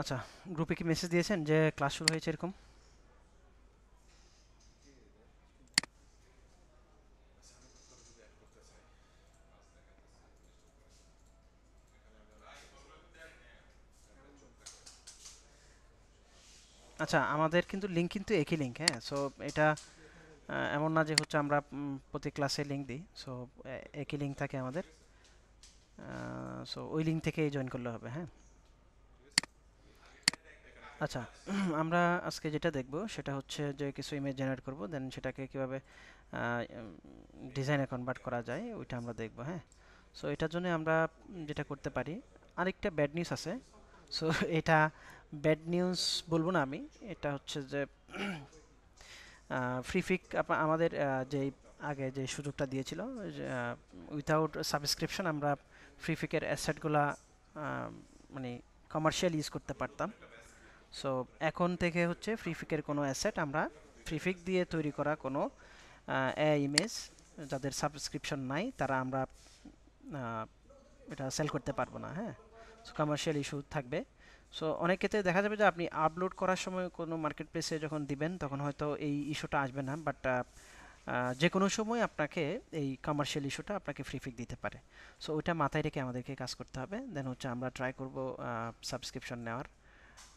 আচ্ছা, গ্রুপে কি মেসেজ দিয়েছেন যে ক্লাস শুরু হয়েছে এরকম? আচ্ছা, আমাদের কিন্তু লিঙ্ক কিন্তু একই লিঙ্ক, হ্যাঁ? সো এটা এমন না যে হচ্ছে আমরা প্রতি ক্লাসে লিঙ্ক দিই। সো একই লিঙ্ক থাকে আমাদের। সো ওই লিঙ্ক থেকেই জয়েন করলে হবে, হ্যাঁ? আচ্ছা, আমরা আজকে যেটা দেখব সেটা হচ্ছে যে কিছু ইমেজ জেনারেট করব, দেন সেটাকে কিভাবে ডিজাইনে কনভার্ট করা যায় ওইটা আমরা দেখব, হ্যাঁ? সো এটার জন্য আমরা যেটা করতে পারি, আরেকটা ব্যাড নিউজ আছে। সো এটা ব্যাড নিউজ বলবো না আমি, এটা হচ্ছে যে ফ্রিফিক আমাদের যেই আগে যে সুযোগটা দিয়েছিল, উইথাউট সাবস্ক্রিপশন আমরা ফ্রিফিকের অ্যাসেটগুলা মানে কমার্শিয়াল ইউজ করতে পারতাম। সো এখন থেকে হচ্ছে ফ্রিফিকের কোনো অ্যাসেট আমরা ফ্রিফিক দিয়ে তৈরি করা কোনো এআই ইমেজ যাদের সাবস্ক্রিপশন নাই তারা আমরা আহ, এটা সেল করতে পারবো না, হ্যাঁ? সো কমার্শিয়াল ইস্যু থাকবে। সো অনেক ক্ষেত্রে দেখা যাবে যে আপনি আপলোড করার সময় কোনো মার্কেট প্লেসে যখন দিবেন তখন হয়তো এই ইস্যুটা আসবে না, বাট যে কোনো সময় আপনাকে এই কমার্শিয়াল ইস্যুটা আপনাকে ফ্রি ফিক দিতে পারে। সো ওইটা মাথায় রেখে আমাদেরকে কাজ করতে হবে। দেন হচ্ছে আমরা ট্রাই করব সাবস্ক্রিপশন নেওয়ার।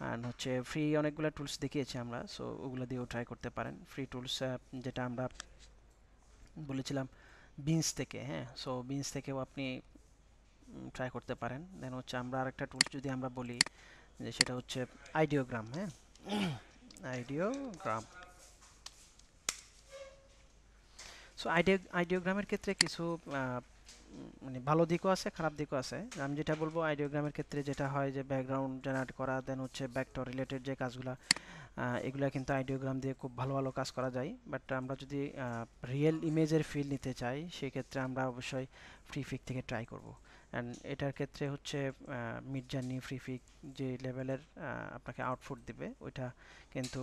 অ্যান্ড হচ্ছে ফ্রি অনেকগুলো টুলস দেখিয়েছি আমরা, সো ওগুলো দিয়েও ট্রাই করতে পারেন। ফ্রি টুলস যেটা আমরা বলেছিলাম বিনস থেকে, হ্যাঁ? সো বিনস থেকেও আপনি ট্রাই করতে পারেন। দেন হচ্ছে আমরা আরেকটা টুলস যদি আমরা বলি যে সেটা হচ্ছে আইডিওগ্রাম, হ্যাঁ? আইডিওগ্রাম। সো আইডিওগ্রামের ক্ষেত্রে কিছু মানে ভালো দিকও আছে, খারাপ দিকও আছে। আমি যেটা বলবো আইডিওগ্রামের ক্ষেত্রে যেটা হয় যে ব্যাকগ্রাউন্ড জেনারেট করা, দেন হচ্ছে ভেক্টর রিলেটেড যে কাজগুলো, এগুলা কিন্তু আইডিওগ্রাম দিয়ে খুব ভালো ভালো কাজ করা যায়। বাট আমরা যদি রিয়েল ইমেজের ফিল নিতে চাই সেক্ষেত্রে আমরা অবশ্যই ফ্রিফিক থেকে ট্রাই করব। অ্যান্ড এটার ক্ষেত্রে হচ্ছে মিড জার্নি ফ্রিফিক যে লেভেলের আপনাকে আউটপুট দিবে ওইটা কিন্তু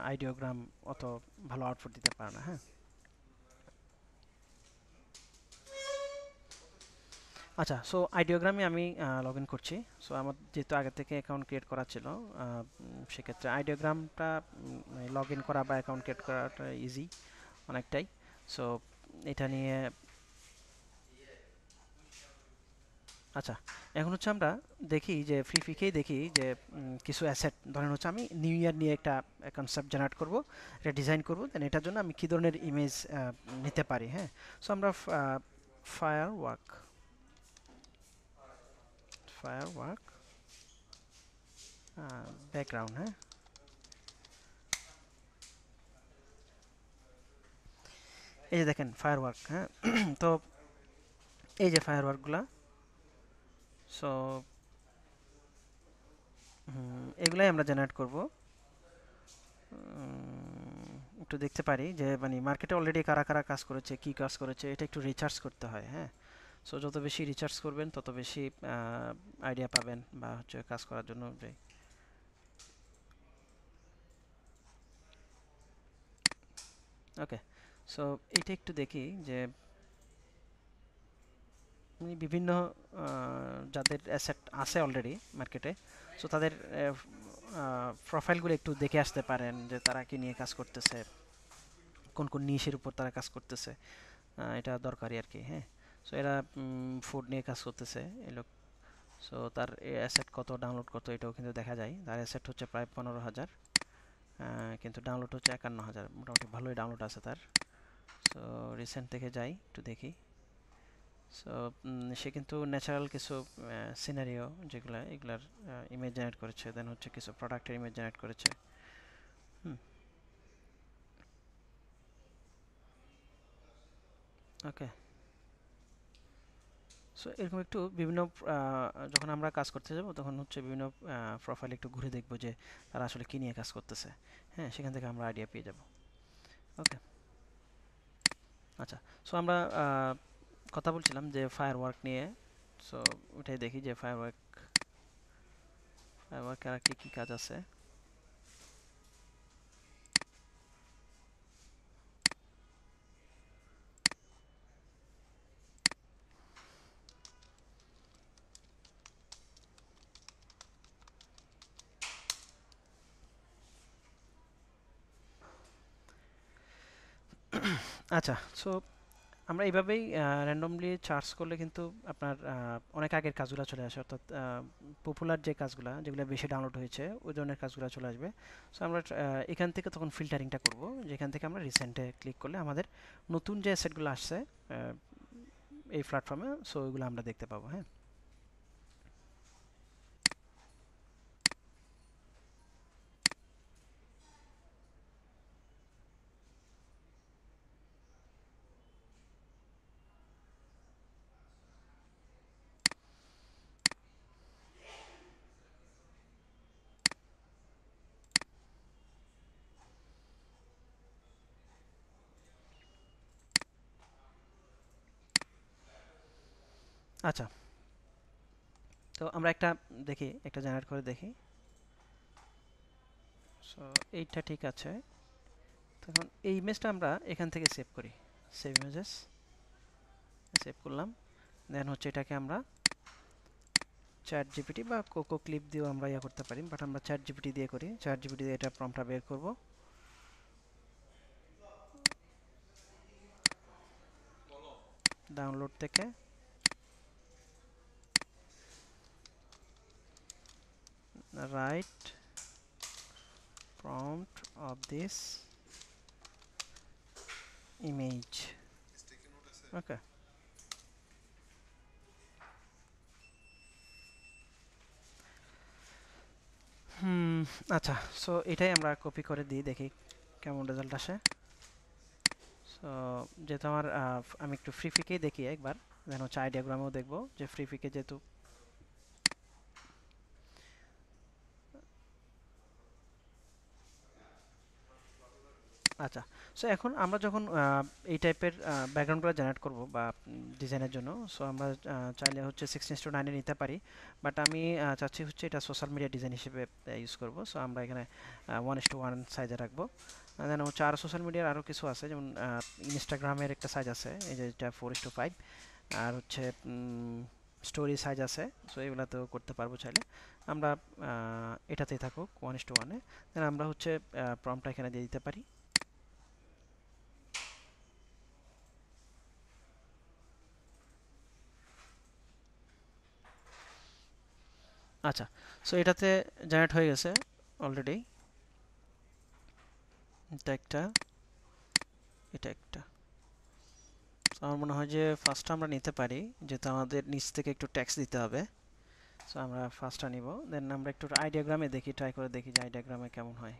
আইডিওগ্রাম অত ভালো আউটপুট দিতে পারে না, হ্যাঁ? আচ্ছা, সো আইডিওগ্রামে আমি লগ ইন করছি। সো আমার যেহেতু আগে থেকে অ্যাকাউন্ট ক্রিয়েট করা ছিল, সেক্ষেত্রে আইডিওগ্রামটা লগ ইন করা বা অ্যাকাউন্ট ক্রিয়েট করাটা ইজি অনেকটাই। সো এটা নিয়ে আচ্ছা, এখন হচ্ছে আমরা দেখি যে ফ্রি ফিকেই দেখি যে কিছু অ্যাসেট ধরেন হচ্ছে আমি নিউ ইয়ার নিয়ে একটা কনসেপ্ট জেনারেট করব, এটা ডিজাইন করব, দেন এটার জন্য আমি কী ধরনের ইমেজ নিতে পারি, হ্যাঁ? সো আমরা fire work fire work background, হ্যাঁ? এই যে দেখেন ফায়ারওয়ার্ক, হ্যাঁ? তো এই যে ফায়ারওয়ার্কগুলা, সো এগুলাই আমরা জেনারেট করব। একটু দেখতে পারি যে মানে মার্কেটে অলরেডি কারা কারা কাজ করেছে, কি কাজ করেছে, এটা একটু রিসার্চ করতে হয়, হ্যাঁ? সো যত বেশি রিসার্চ করবেন তত বেশি আইডিয়া পাবেন বা হচ্ছে কাজ করার জন্য যে ওকে। সো এটা একটু দেখি যে বিভিন্ন যাদের অ্যাসেট আছে অলরেডি মার্কেটে, সো তাদের প্রোফাইলগুলো একটু দেখে আসতে পারেন যে তারা কি নিয়ে কাজ করতেছে, কোন কোন নিশের উপর তারা কাজ করতেছে। এটা দরকারি আর কি, হ্যাঁ? সো এরা ফুড নিয়ে কাজ করতেছে এই লোক। সো তার অ্যাসেট কত, ডাউনলোড কত, এটাও কিন্তু দেখা যায়। তার অ্যাসেট হচ্ছে প্রায় 15,000, কিন্তু ডাউনলোড হচ্ছে 51,000, মোটামুটি ভালোই ডাউনলোড আছে তার। সো রিসেন্ট থেকে যাই একটু দেখি। সো সে কিন্তু ন্যাচারাল কিছু সিনারিও যেগুলো এগুলার ইমেজ জেনারেট করেছে, দেন হচ্ছে কিছু প্রোডাক্টের ইমেজ জেনারেট করেছে। হুম, ওকে। সো এরকম একটু বিভিন্ন যখন আমরা কাজ করতে যাব তখন হচ্ছে বিভিন্ন প্রোফাইল একটু ঘুরে দেখব যে তারা আসলে কী নিয়ে কাজ করতেছে, হ্যাঁ? সেখান থেকে আমরা আইডিয়া পেয়ে যাব। ওকে। আচ্ছা, সো আমরা কথা বলছিলাম যে ফায়ার ওয়ার্ক নিয়ে। সো ওটাই দেখি যে ফায়ার ওয়ার্ক আর কি কী কাজ আছে। আচ্ছা, সো আমরা এইভাবেই র্যান্ডমলি সার্চ করলে কিন্তু আপনার অনেক আগের কাজগুলো চলে আসে, অর্থাৎ পপুলার যে কাজগুলো যেগুলো বেশি ডাউনলোড হয়েছে ওই ধরনের কাজগুলো চলে আসবে। সো আমরা এখান থেকে তখন ফিল্টারিংটা করব, যেখান থেকে আমরা রিসেন্টে ক্লিক করলে আমাদের নতুন যে সেটগুলো আসছে এই প্ল্যাটফর্মে, সো ওইগুলো আমরা দেখতে পাবো। হ্যাঁ, আচ্ছা, তো আমরা একটা দেখি, একটা জেনারেট করে দেখি। সো এইটা ঠিক আছে। তখন এই ইমেজটা আমরা এখান থেকে সেভ করি, সেভ ইমেজেস, সেভ করলাম। দেন হচ্ছে এটাকে আমরা চ্যাট জিপিটি বা কোকো ক্লিপ দিয়েও আমরা ইয়ে করতে পারি, বাট আমরা চ্যাট জিপিটি দিয়ে করি। চ্যাট জিপিটি দিয়ে এটা প্রম্পটটা বের করব, ডাউনলোড থেকে right prompt of this image. ওকে, হুম, আচ্ছা, সো এটাই আমরা কপি করে দিই, দেখি কেমন রেজাল্ট আসে। সো যেহেতু আমার আমি একটু ফ্রি ফিকেই দেখি একবার, দেন হচ্ছে আইডিয়াগ্রামেও দেখবো যে ফ্রি ফিকে যেহেতু। আচ্ছা, সো এখন আমরা যখন এই টাইপের ব্যাকগ্রাউন্ডগুলো জেনারেট করব বা ডিজাইনের জন্য, সো আমরা চাইলে হচ্ছে 16:9 নিতে পারি, বাট আমি চাচ্ছি হচ্ছে এটা সোশ্যাল মিডিয়া ডিজাইন হিসেবে ইউজ করব। সো আমরা এখানে 1:1 সাইজে রাখবো। দেন হচ্ছে আরও সোশ্যাল মিডিয়ার আরও কিছু আছে, যেমন ইনস্টাগ্রামের একটা সাইজ আছে, এই যে এটা 4:5, আর হচ্ছে স্টোরি সাইজ আছে। সো এগুলাতেও করতে পারবো চাইলে। আমরা এটাতেই থাকুক 1:1-এ। দেন আমরা হচ্ছে প্রম্পটটা এখানে দিয়ে দিতে পারি। আচ্ছা, সো এটাতে জেনারেট হয়ে গেছে অলরেডি। এটা একটা, এটা একটা। So আমার মনে হয় যে ফার্স্টটা আমরা নিতে পারি, যেহেতু আমাদের নিচ থেকে একটু ট্যাক্স দিতে হবে। সো আমরা ফার্স্টটা নিব, দেন আমরা একটু আইডিয়াগ্রামে দেখি, ট্রাই করে দেখি যে আইডিয়াগ্রামে কেমন হয়।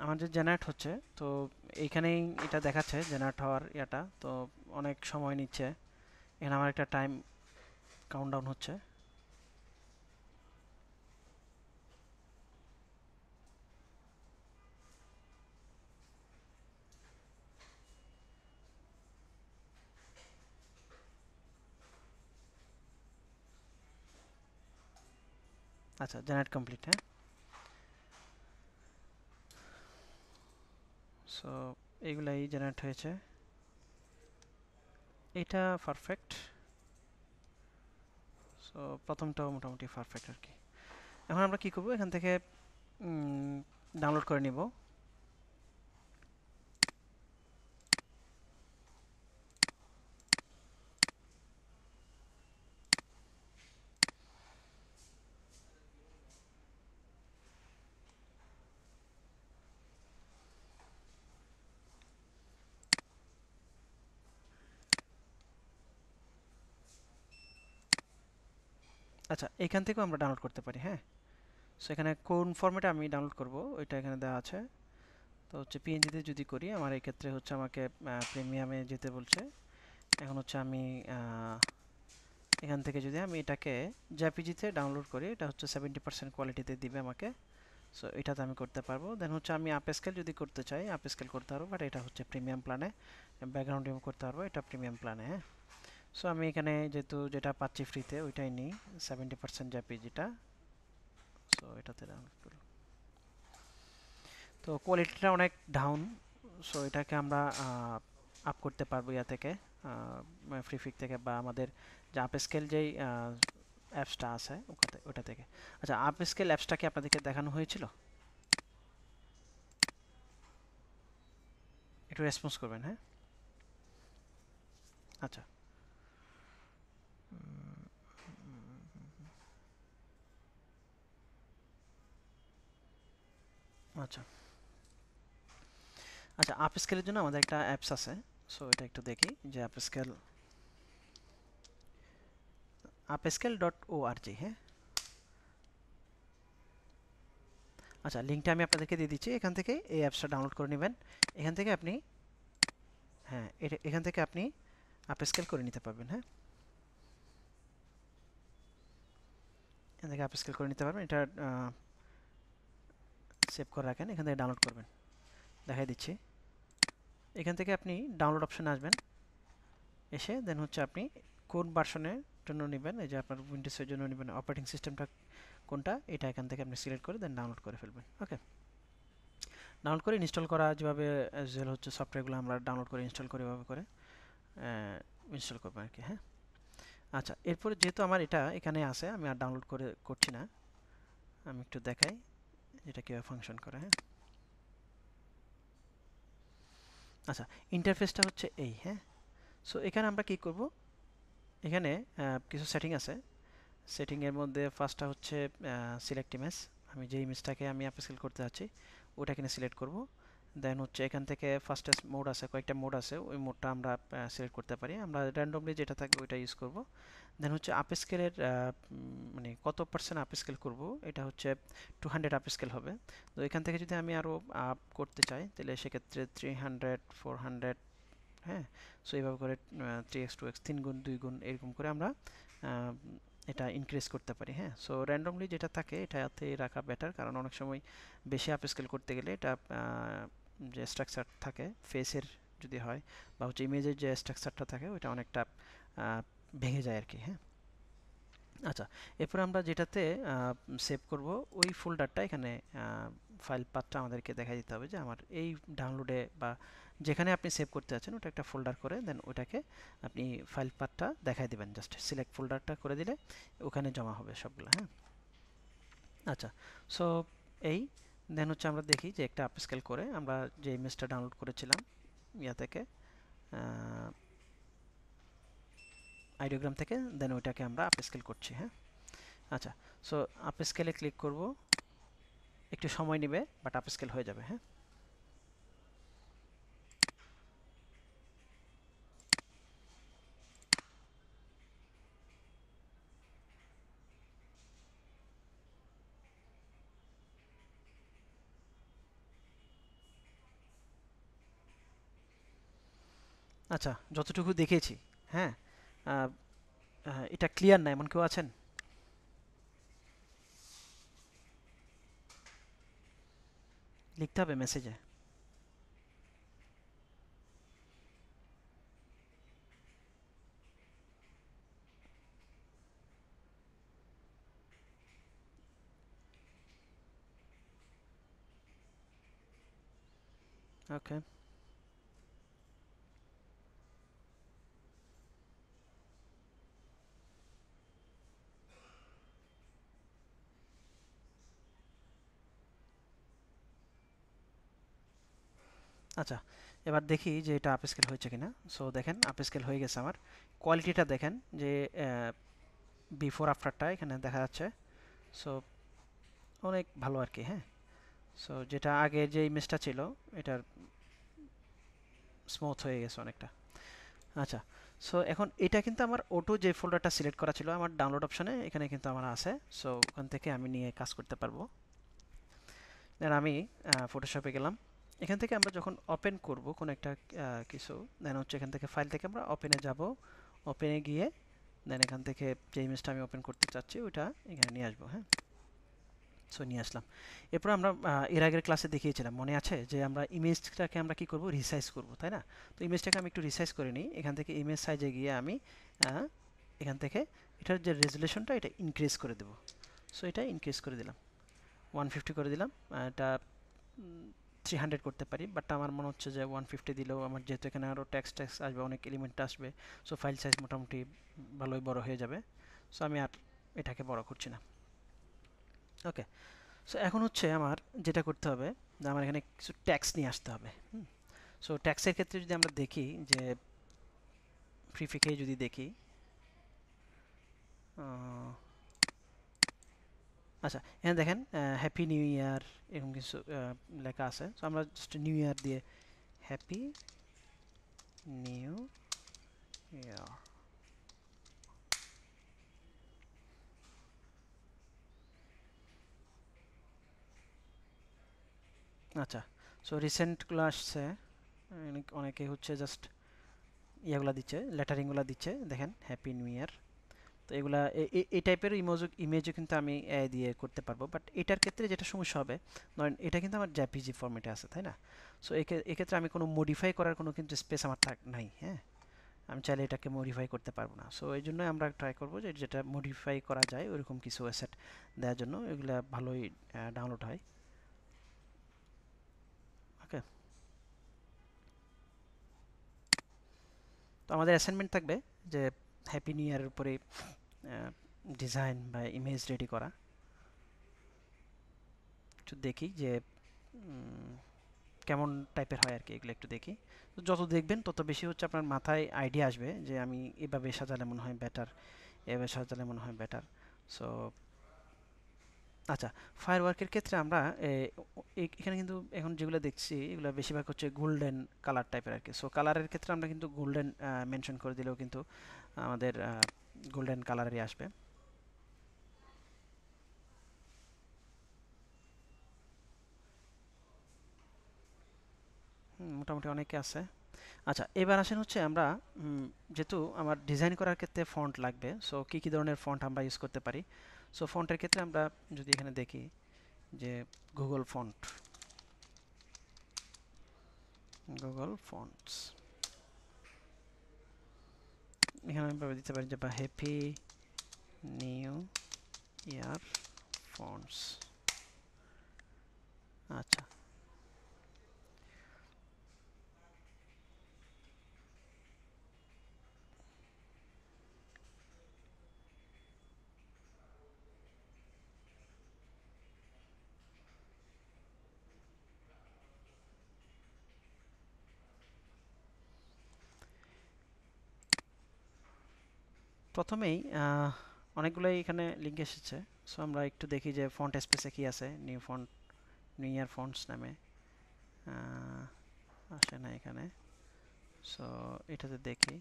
আমার যে জেনারেট হচ্ছে, তো এইখানেই এটা দেখাচ্ছে জেনারেট হওয়ার ইয়াটা, তো অনেক সময় নিচ্ছে। এখানে আমার একটা টাইম কাউন্টডাউন হচ্ছে। আচ্ছা, জেনারেট কমপ্লিট। হ্যাঁ, সো এইগুলাই জেনারেট হয়েছে, এটা পারফেক্ট। সো প্রথমটাও মোটামুটি পারফেক্ট আর কি। এখন আমরা কি করব, এখান থেকে ডাউনলোড করে নিব। আচ্ছা, এখান থেকেও আমরা ডাউনলোড করতে পারি। হ্যাঁ, সো এখানে কোন ফরম্যাটে আমি ডাউনলোড করব ওইটা এখানে দেওয়া আছে। তো হচ্ছে পিএনজিতে যদি করি আমার এই ক্ষেত্রে হচ্ছে আমাকে প্রিমিয়ামে যেতে বলছে। এখন হচ্ছে আমি এখান থেকে যদি আমি এটাকে জেপিজিতে ডাউনলোড করি, এটা হচ্ছে 70% কোয়ালিটিতে দিবে আমাকে। সো এটাতে আমি করতে পারবো। দেন হচ্ছে আমি আপস্কেল যদি করতে চাই আপস্কেল করতে পারবো, বাট এটা হচ্ছে প্রিমিয়াম প্ল্যানে। ব্যাকগ্রাউন্ড রিমুভ করতে পারবো, এটা প্রিমিয়াম প্ল্যানে। হ্যাঁ, সো আমি এখানে যেহেতু যেটা পাচ্ছি ফ্রিতে ওইটাই নিই, 70% জেপিজিটা। সো এটাতে ডাউনলোড করি। তো কোয়ালিটিটা অনেক ডাউন, সো এটাকে আমরা আপ করতে পারবো ইয়া থেকে, ফ্রিফিক থেকে, বা আমাদের যে আপস্কেল যেই অ্যাপসটা আছে ওটা থেকে। আচ্ছা, আপস্কেল অ্যাপসটা কি আপনাদেরকে দেখানো হয়েছিল? একটু রেসপন্স করবেন। হ্যাঁ, আচ্ছা। আচ্ছা আচ্ছা, আপস্কেলের জন্য আমাদের একটা অ্যাপস আছে। সো এটা একটু দেখি যে আপস্কেল.org। হ্যাঁ, আচ্ছা, লিঙ্কটা আমি আপনাদেরকে দিয়ে দিচ্ছি। এখান থেকে এই অ্যাপসটা ডাউনলোড করে নেবেন। এখান থেকে আপনি, হ্যাঁ, এখান থেকে আপনি আপস্কেল করে নিতে পারবেন। হ্যাঁ, এখান থেকে আপস্কেল করে নিতে পারবেন। এটা সেভ করে রাখেন, এখান থেকে ডাউনলোড করবেন। দেখাই দিচ্ছি। এখান থেকে আপনি ডাউনলোড অপশনে আসবেন, এসে দেন হচ্ছে আপনি কোন ভার্সনের জন্য নেবেন, এই যে আপনার উইন্ডোজের জন্য নেবেন অপারেটিং সিস্টেমটা কোনটা, এটা এখান থেকে আপনি সিলেক্ট করে দেন ডাউনলোড করে ফেলবেন। ওকে, ডাউনলোড করে ইনস্টল করা যেভাবে অ্যাজ হচ্ছে সফটওয়্যারগুলো আমরা ডাউনলোড করে ইনস্টল করে এভাবে করে ইনস্টল করবো আর কি। হ্যাঁ, আচ্ছা, এরপরে যেহেতু আমার এটা এখানে আছে আমি আর ডাউনলোড করছি না, আমি একটু দেখাই এটা কীভাবে ফাংশন করে। হ্যাঁ, আচ্ছা, ইন্টারফেসটা হচ্ছে এই। হ্যাঁ, সো এখানে আমরা কি করব, এখানে কিছু সেটিং আছে। সেটিংয়ের মধ্যে ফার্স্টটা হচ্ছে সিলেক্ট ইমেজ। আমি যে ইমেজটাকে আমি আপস্কেল করতে যাচ্ছি ওটা এখানে সিলেক্ট করব। দেন হচ্ছে এখান থেকে ফার্স্টেস্ট মোড আছে, কয়েকটা মোড আছে, ওই মোডটা আমরা সিলেক্ট করতে পারি। আমরা র্যান্ডমলি যেটা থাকবে ওইটা ইউজ করব। দেন হচ্ছে আপস্কেলের মানে কত পার্সেন্ট আপস্কেল করব, এটা হচ্ছে 200 আপস্কেল হবে। তো এখান থেকে যদি আমি আরও আপ করতে চাই তাহলে সেক্ষেত্রে 300, 400, হ্যাঁ, সো এইভাবে করে 3x 2x 3 গুণ 2 গুণ এরকম করে আমরা এটা ইনক্রিজ করতে পারি। হ্যাঁ, সো র্যান্ডমলি যেটা থাকে এটাতে রাখা বেটার, কারণ অনেক সময় বেশি আপস্কেল করতে গেলে এটা যে স্ট্রাকচার থাকে ফেসের যদি হয় বা হচ্ছে ইমেজের যে স্ট্রাকচারটা থাকে ওইটা অনেকটা ভেঙে যায় আর কি। হ্যাঁ, আচ্ছা, এরপর আমরা যেটাতে সেভ করব ওই ফোল্ডারটা এখানে ফাইল পাথটা আমাদেরকে দেখাই দিতে হবে যে আমার এই ডাউনলোডে বা যেখানে আপনি সেভ করতে যাচ্ছেন ওটা একটা ফোল্ডার করে দেন ওটাকে আপনি ফাইল পাথটা দেখাই দিবেন। জাস্ট সিলেক্ট ফোল্ডারটা করে দিলে ওখানে জমা হবে সবগুলো। হ্যাঁ, আচ্ছা, সো এই দেন হচ্ছে আমরা দেখি যে একটা আপস্কেল করে আমরা যে ইমেজটা ডাউনলোড করেছিলাম ইয়া থেকে, আইডিওগ্রাম থেকে, দেন ওইটাকে আমরা আপস্কেল করছি। হ্যাঁ, আচ্ছা, সো আপস্কেলে ক্লিক করব, একটু সময় নেবে বাট আপস্কেল হয়ে যাবে। হ্যাঁ, আচ্ছা, যতটুকু দেখেছি, হ্যাঁ, আহ, এটা ক্লিয়ার না এমন কেউ আছেন? লিখতে হবে মেসেজে। ওকে, আচ্ছা, এবার দেখি যে এটা আপস্কেল হয়েছে কিনা। সো দেখেন আপস্কেল হয়ে গেছে আমার। কোয়ালিটিটা দেখেন যে বিফোর আফটারটা এখানে দেখা যাচ্ছে। সো অনেক ভালো আর কি। হ্যাঁ, সো যেটা আগে যে ইমেজটা ছিল এটার স্মুথ হয়ে গেছে অনেকটা। আচ্ছা, সো এখন এটা কিন্তু আমার অটো যে ফোল্ডারটা সিলেক্ট করা ছিল আমার ডাউনলোড অপশনে, এখানে কিন্তু আমার আছে। সো ওখান থেকে আমি নিয়ে কাজ করতে পারবো। দেন আমি ফটোশপে গেলাম। এখান থেকে আমরা যখন ওপেন করব কোনো একটা কিছু, দেন হচ্ছে এখান থেকে ফাইল থেকে আমরা ওপেনে যাব। ওপেনে গিয়ে দেন এখান থেকে যে ইমেজটা আমি ওপেন করতে চাচ্ছি ওইটা এখানে নিয়ে আসবো। হ্যাঁ, সো নিয়ে আসলাম। এরপর আমরা এর আগের ক্লাসে দেখিয়েছিলাম, মনে আছে যে আমরা ইমেজটাকে আমরা কি করব, রিসাইজ করব, তাই না? তো ইমেজটাকে আমি একটু রিসাইজ করে নিই। এখান থেকে ইমেজ সাইজে গিয়ে আমি এখান থেকে এটার যে রেজুলেশনটা এটা ইনক্রিজ করে দেব। সো এটা ইনক্রিজ করে দিলাম, 150 করে দিলাম। এটা 300 করতে পারি, বাট আমার মনে হচ্ছে যে 150 দিলেও আমার, যেহেতু এখানে আরও ট্যাক্স আসবে, অনেক এলিমেন্ট আসবে, সো ফাইল সাইজ মোটামুটি ভালোই বড় হয়ে যাবে। সো আমি আর এটাকে বড় করছি না। ওকে, সো এখন হচ্ছে আমার যেটা করতে হবে যে আমার এখানে কিছু ট্যাক্স নিয়ে আসতে হবে। সো ট্যাক্সের ক্ষেত্রে যদি আমরা দেখি যে প্রিফিকে যদি দেখি, আচ্ছা এখানে দেখেন হ্যাপি নিউ ইয়ার এরকম কিছু লেখা আছে। সো আমরা জাস্ট নিউ ইয়ার দিয়ে হ্যাপি নিউ ইয়ার। আচ্ছা, সো রিসেন্টগুলো আসছে, অনেকে হচ্ছে জাস্ট ইয়েগুলো দিচ্ছে, লেটারিংগুলো দিচ্ছে, দেখেন হ্যাপি নিউ ইয়ার। তো এগুলা এই টাইপের ইমেজও কিন্তু আমি এআই দিয়ে করতে পারবো, বাট এটার ক্ষেত্রে যেটা সমস্যা হবে, ধরেন এটা কিন্তু আমার জেপিজি ফরম্যাটে আছে, তাই না? সো এক্ষেত্রে আমি কোনো মডিফাই করার কোনো কিন্তু স্পেস আমার নাই। হ্যাঁ, আমি চাইলে এটাকে মডিফাই করতে পারবো না। সো এই জন্যই আমরা ট্রাই করবো যে যেটা মডিফাই করা যায় ওইরকম কিছু অ্যাসেট দেওয়ার জন্য। এগুলা ভালোই ডাউনলোড হয়। ওকে, তো আমাদের অ্যাসাইনমেন্ট থাকবে যে হ্যাপি নিউ ইয়ারের উপরে ডিজাইন বা ইমেজ রেডি করা। একটু দেখি যে কেমন টাইপের হয় আর কি, এগুলো একটু দেখি। তো যত দেখবেন তত বেশি হচ্ছে আপনার মাথায় আইডিয়া আসবে যে আমি এভাবে সাজালে মনে হয় বেটার, এভাবে সাজালে মনে হয় বেটার। সো আচ্ছা, ফায়ারওয়ার্কের ক্ষেত্রে আমরা এখানে কিন্তু এখন যেগুলো দেখছি এগুলো বেশিরভাগ হচ্ছে গোল্ডেন কালার টাইপের আর কি। সো কালারের ক্ষেত্রে আমরা কিন্তু গোল্ডেন মেনশন করে দিলেও কিন্তু আমাদের গোল্ডেন কালারই আসবে। মোটামুটি অনেকে আছে। আচ্ছা, এবার আসেন হচ্ছে আমরা যেহেতু আমার ডিজাইন করার ক্ষেত্রে ফন্ট লাগবে, সো কী কী ধরনের ফন্ট আমরা ইউজ করতে পারি। সো ফন্টের ক্ষেত্রে আমরা যদি এখানে দেখি যে গুগল ফন্ট, গুগল ফন্টস, এখানে আমরা দিতে পারি যে বা হ্যাপি নিউ ইয়ার ফন্টস। আচ্ছা, প্রথমেই অনেকগুলোই এখানে লিঙ্ক এসেছে। সো আমরা একটু দেখি যে ফন্ট স্পেসে কি আছে। New font, new year fonts নামে আসে না এখানে। সো এটাতে দেখি।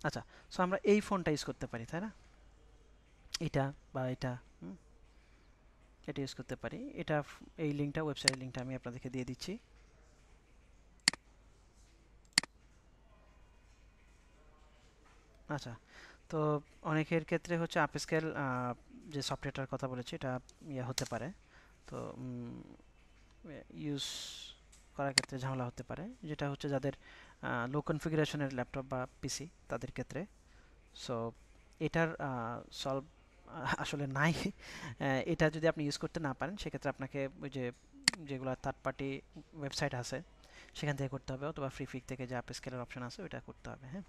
আচ্ছা, সো আমরা এই ফন্টটা ইউজ করতে পারি, তাই না? এটা বা এটা, এটা ইউজ করতে পারি। এটা এই লিঙ্কটা, ওয়েবসাইটের লিঙ্কটা আমি আপনাদেরকে দিয়ে দিচ্ছি। আচ্ছা, তো অনেকের ক্ষেত্রে হচ্ছে আপস্কেল যে সফটওয়্যারটার কথা বলেছি এটা ইয়ে হতে পারে। তো ইউজ করার ক্ষেত্রে ঝামেলা হতে পারে, যেটা হচ্ছে যাদের লো কনফিগারেশনের ল্যাপটপ বা পিসি তাদের ক্ষেত্রে। সো এটার সলভ আসলে নাই। এটা যদি আপনি ইউজ করতে না পারেন সেক্ষেত্রে আপনাকে ওই যে যেগুলো থার্ড পার্টি ওয়েবসাইট আছে সেখান থেকে করতে হবে, অথবা ফ্রি থেকে যে আপ স্কেলের অপশন আছে ওইটা করতে হবে। হ্যাঁ,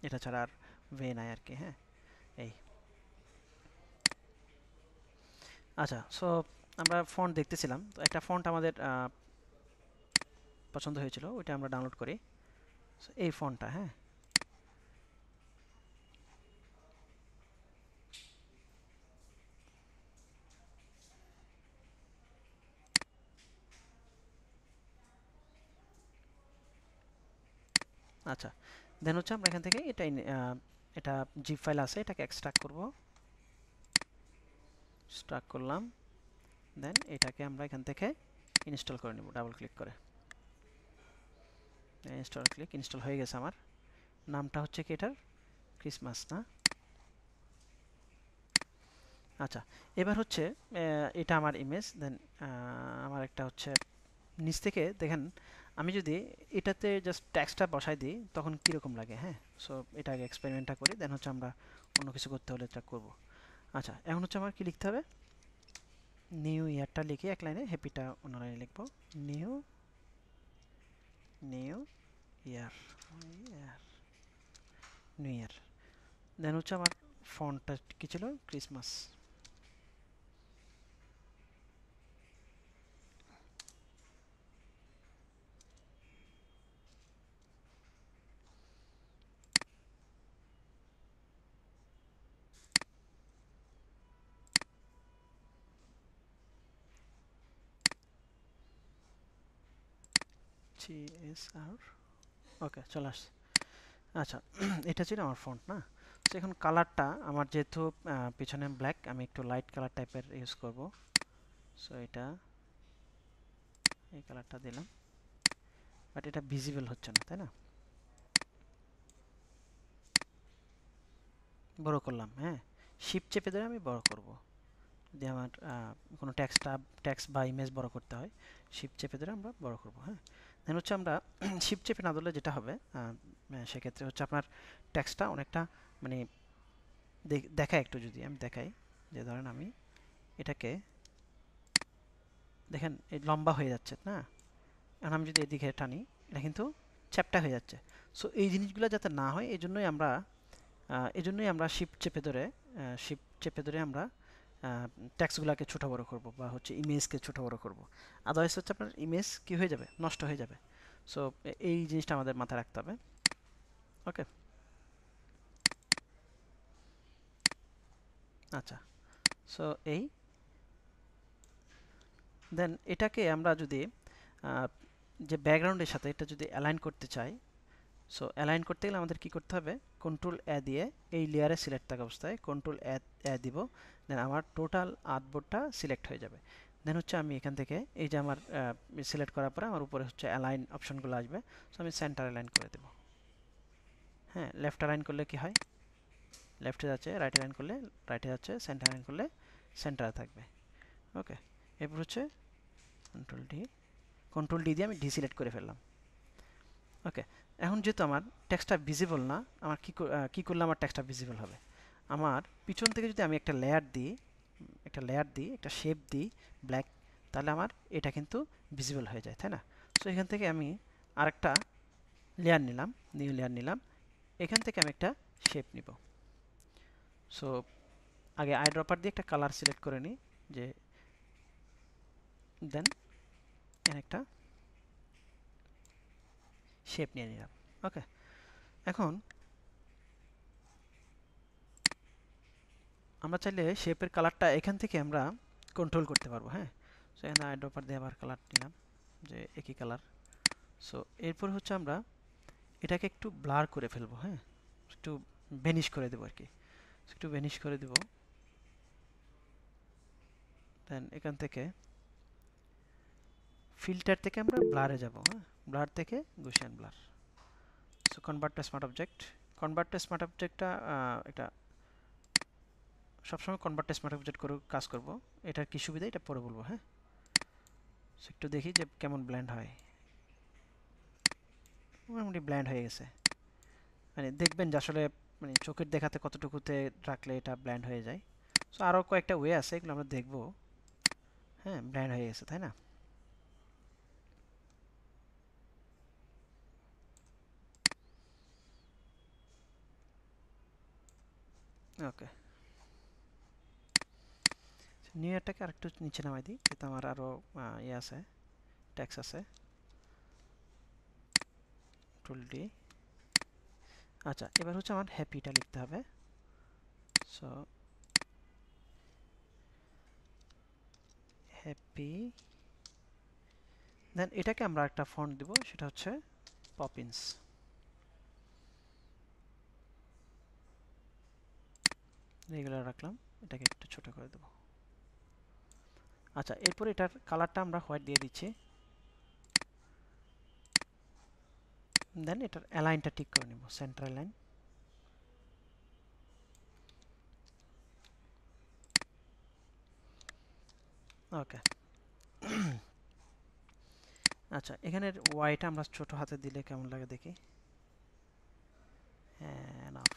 এটা ছাড়া আর ওয়ে নাই আর কি। হ্যাঁ, এই। আচ্ছা, সো আমরা ফন্ট দেখতেছিলাম, তো একটা ফন্ট আমাদের পছন্দ হয়েছিল, ওইটা আমরা ডাউনলোড করি। So, এই ফন্টটা, হ্যাঁ, আচ্ছা, দেন হচ্ছে আমরা এখান থেকে এটা জিপ ফাইল আছে, এটাকে এক্সট্রাক্ট করব। এক্সট্রাক্ট করলাম, দেন এটাকে আমরা এখান থেকে ইনস্টল করে নেব ডাবল ক্লিক করে। ইনস্টল হয়ে গেছে আমার। নামটা হচ্ছে কি এটার, ক্রিসমাস না? আচ্ছা, এবার হচ্ছে এটা আমার ইমেজ। দেন আমার একটা হচ্ছে নিচ থেকে দেখেন, আমি যদি এটাতে জাস্ট ট্যাক্সটা বসাই দিই তখন কীরকম লাগে। হ্যাঁ, সো এটা আগে এক্সপেরিমেন্টটা করি, দেন হচ্ছে আমরা অন্য কিছু করতে হলে এটা করব। আচ্ছা, এখন হচ্ছে আমার কি লিখতে হবে, নিউ ইয়ারটা লিখে এক লাইনে, হ্যাপিটা অন্য লাইনে লিখবো। New new year year new year. Then হচ্ছে আমার ফন্টটা কি ছিল, ক্রিসমাস। GSR, ওকে, চলে আসছে। আচ্ছা, এটা ছিল আমার ফন্ট না? তো এখন কালারটা আমার যেহেতু পিছনে ব্ল্যাক, আমি একটু লাইট কালার টাইপের ইউজ করব। সো এটা এই কালারটা দিলাম, বাট এটা ভিজিবল হচ্ছে না, তাই না? বড় করলাম, হ্যাঁ, শিফট চেপে ধরে আমি বড় করব। যদি আমার কোনো টেক্সট বা ইমেজ বড় করতে হয়, শিফট চেপে ধরে আমরা বড় করব। হ্যাঁ, দেন হচ্ছে আমরা শিফট চেপে না ধরলে যেটা হবে, সেক্ষেত্রে হচ্ছে আপনার টেক্সটটা অনেকটা মানে দেখায় একটু। যদি আমি দেখাই, যে ধরেন আমি এটাকে দেখেন এই লম্বা হয়ে যাচ্ছে না? এখন আমি যদি এদিকে টানি, এটা কিন্তু চ্যাপ্টা হয়ে যাচ্ছে। সো এই জিনিসগুলো যাতে না হয়, এই জন্যই আমরা শিফট চেপে ধরে আমরা টেক্সটগুলোকে ছোট বড় করব, বা হচ্ছে ইমেজকে ছোট বড় করব। আদারওয়াইজ হচ্ছে আপনার ইমেজ কি হয়ে যাবে, নষ্ট হয়ে যাবে। সো এই জিনিসটা আমাদের মাথায় রাখতে হবে। ওকে, আচ্ছা, সো এই দেন এটাকে আমরা যদি আহ, যে ব্যাকগ্রাউন্ডের সাথে এটা যদি অ্যালাইন করতে চাই, সো অ্যালাইন করতে গেলে আমাদের কি করতে হবে, কন্ট্রোল এ দিয়ে এই লেয়ারে সিলেক্ট থাকা অবস্থায় কন্ট্রোল এ দিব। দেন আমার টোটাল আর্টবোর্ডটা সিলেক্ট হয়ে যাবে। দেন হচ্ছে আমি এখান থেকে এই যে আমার সিলেক্ট করার পরে আমার উপরে হচ্ছে অ্যালাইন অপশনগুলো আসবে। সো আমি সেন্টার অ্যালাইন করে দেব। হ্যাঁ, লেফট অ্যালাইন করলে কি হয়, লেফটে যাচ্ছে, রাইট অ্যালাইন করলে রাইটে যাচ্ছে, সেন্টার অ্যালাইন করলে সেন্টারে থাকবে। ওকে, এরপর হচ্ছে কন্ট্রোল ডি, কন্ট্রোল ডি দিয়ে আমি ডি সিলেক্ট করে ফেললাম। ওকে, এখন যেহেতু আমার টেক্সটটা ভিজিবল না, আমার কি করলে আমার টেক্সটটা ভিজিবল হবে, আমার পিছন থেকে যদি আমি একটা লেয়ার দিই, একটা শেপ দিই ব্ল্যাক, তাহলে আমার এটা কিন্তু ভিজিবল হয়ে যায়, তাই না? সো এখান থেকে আমি আরেকটা লেয়ার নিলাম, নিউ লেয়ার নিলাম, এখান থেকে আমি একটা শেপ নিব। সো আগে আই ড্রপার দিয়ে একটা কালার সিলেক্ট করে নিই, যে দেন এখানে একটা শেপ নিয়ে নিলাম। ওকে, এখন আমরা চাইলে শেপের কালারটা এখান থেকে আমরা কন্ট্রোল করতে পারবো। হ্যাঁ, সো এখানে আই ড্রপার দিয়ে আবার কালার নিলাম, যে একই কালার। সো এরপর হচ্ছে আমরা এটাকে একটু ব্লার করে ফেলবো। হ্যাঁ, একটু ভ্যানিশ করে দেবো আর কি, একটু ভ্যানিশ করে দেবো। দেন এখান থেকে ফিল্টার থেকে আমরা ব্লারে যাব। হ্যাঁ, ব্লার থেকে gaussian blur. So convert to smart object, convert to smart অবজেক্টটা এটা সবসময় কনভার্ট টু স্মার্ট অবজেক্ট করে কাজ করব। এটার কি সুবিধা এটা পরে বলবো। হ্যাঁ, সো একটু দেখি যে কেমন ব্ল্যান্ড হয়। মোটামুটি ব্ল্যান্ড হয়ে গেছে, মানে দেখবেন যে আসলে মানে চোখের দেখাতে কতটুকুতে রাখলে এটা ব্ল্যান্ড হয়ে যায়। সো আরও কয়েকটা ওয়ে আছে, এগুলো আমরা দেখবো। হ্যাঁ, ব্ল্যান্ড হয়ে গেছে, তাই না? ওকে, নিউ ইয়ারটাকে আরেকটু নিচে নামাই দিই, যাতে আমার আরও ইয়ে আছে, ট্যাক্স আছে। Control D. আচ্ছা, এবার হচ্ছে আমার হ্যাপিটা লিখতে হবে। সো হ্যাপি, দেন এটাকে আমরা একটা ফন্ট দিব, সেটা হচ্ছে পপিন্স। রেগুলার রাখলাম, এটাকে একটু ছোট করে দেব। আচ্ছা, এরপর এটার কালারটা আমরা হোয়াইট দিয়ে দিচ্ছি। দেন এটার অ্যালাইনটা ঠিক করে নেব, সেন্টার লাইন। ওকে। আচ্ছা, এখানের ওয়াইটা আমরা ছোট হাতে দিলে কেমন লাগে দেখি। হ্যাঁ, এনাফ।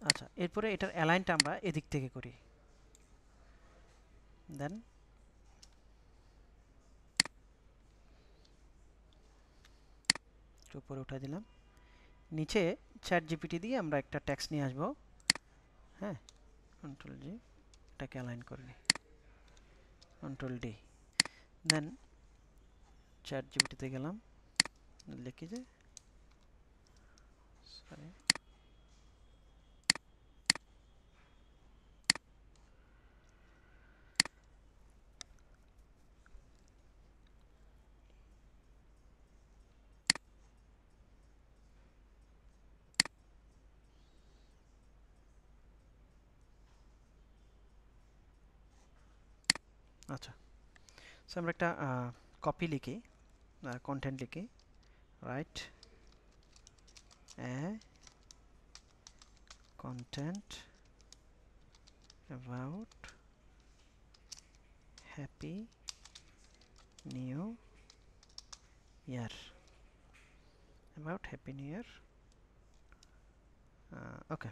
আচ্ছা, এরপরে এটার অ্যালাইনটা আমরা এদিক থেকে করি। দেন উপরে উঠে দিলাম। নিচে চ্যাট জিপিটি দিয়ে আমরা একটা টেক্সট নিয়ে আসবো। হ্যাঁ, কন্ট্রোল জি, এটাকে অ্যালাইন করে নিই, কন্ট্রোল ডি। দেন চ্যাট জিপিটিতে গেলাম, লিখি যে সরি, আচ্ছা, সো আমরা একটা কপি লিখি, কন্টেন্ট লিখি, right content about happy new year, about happy new year. Okay.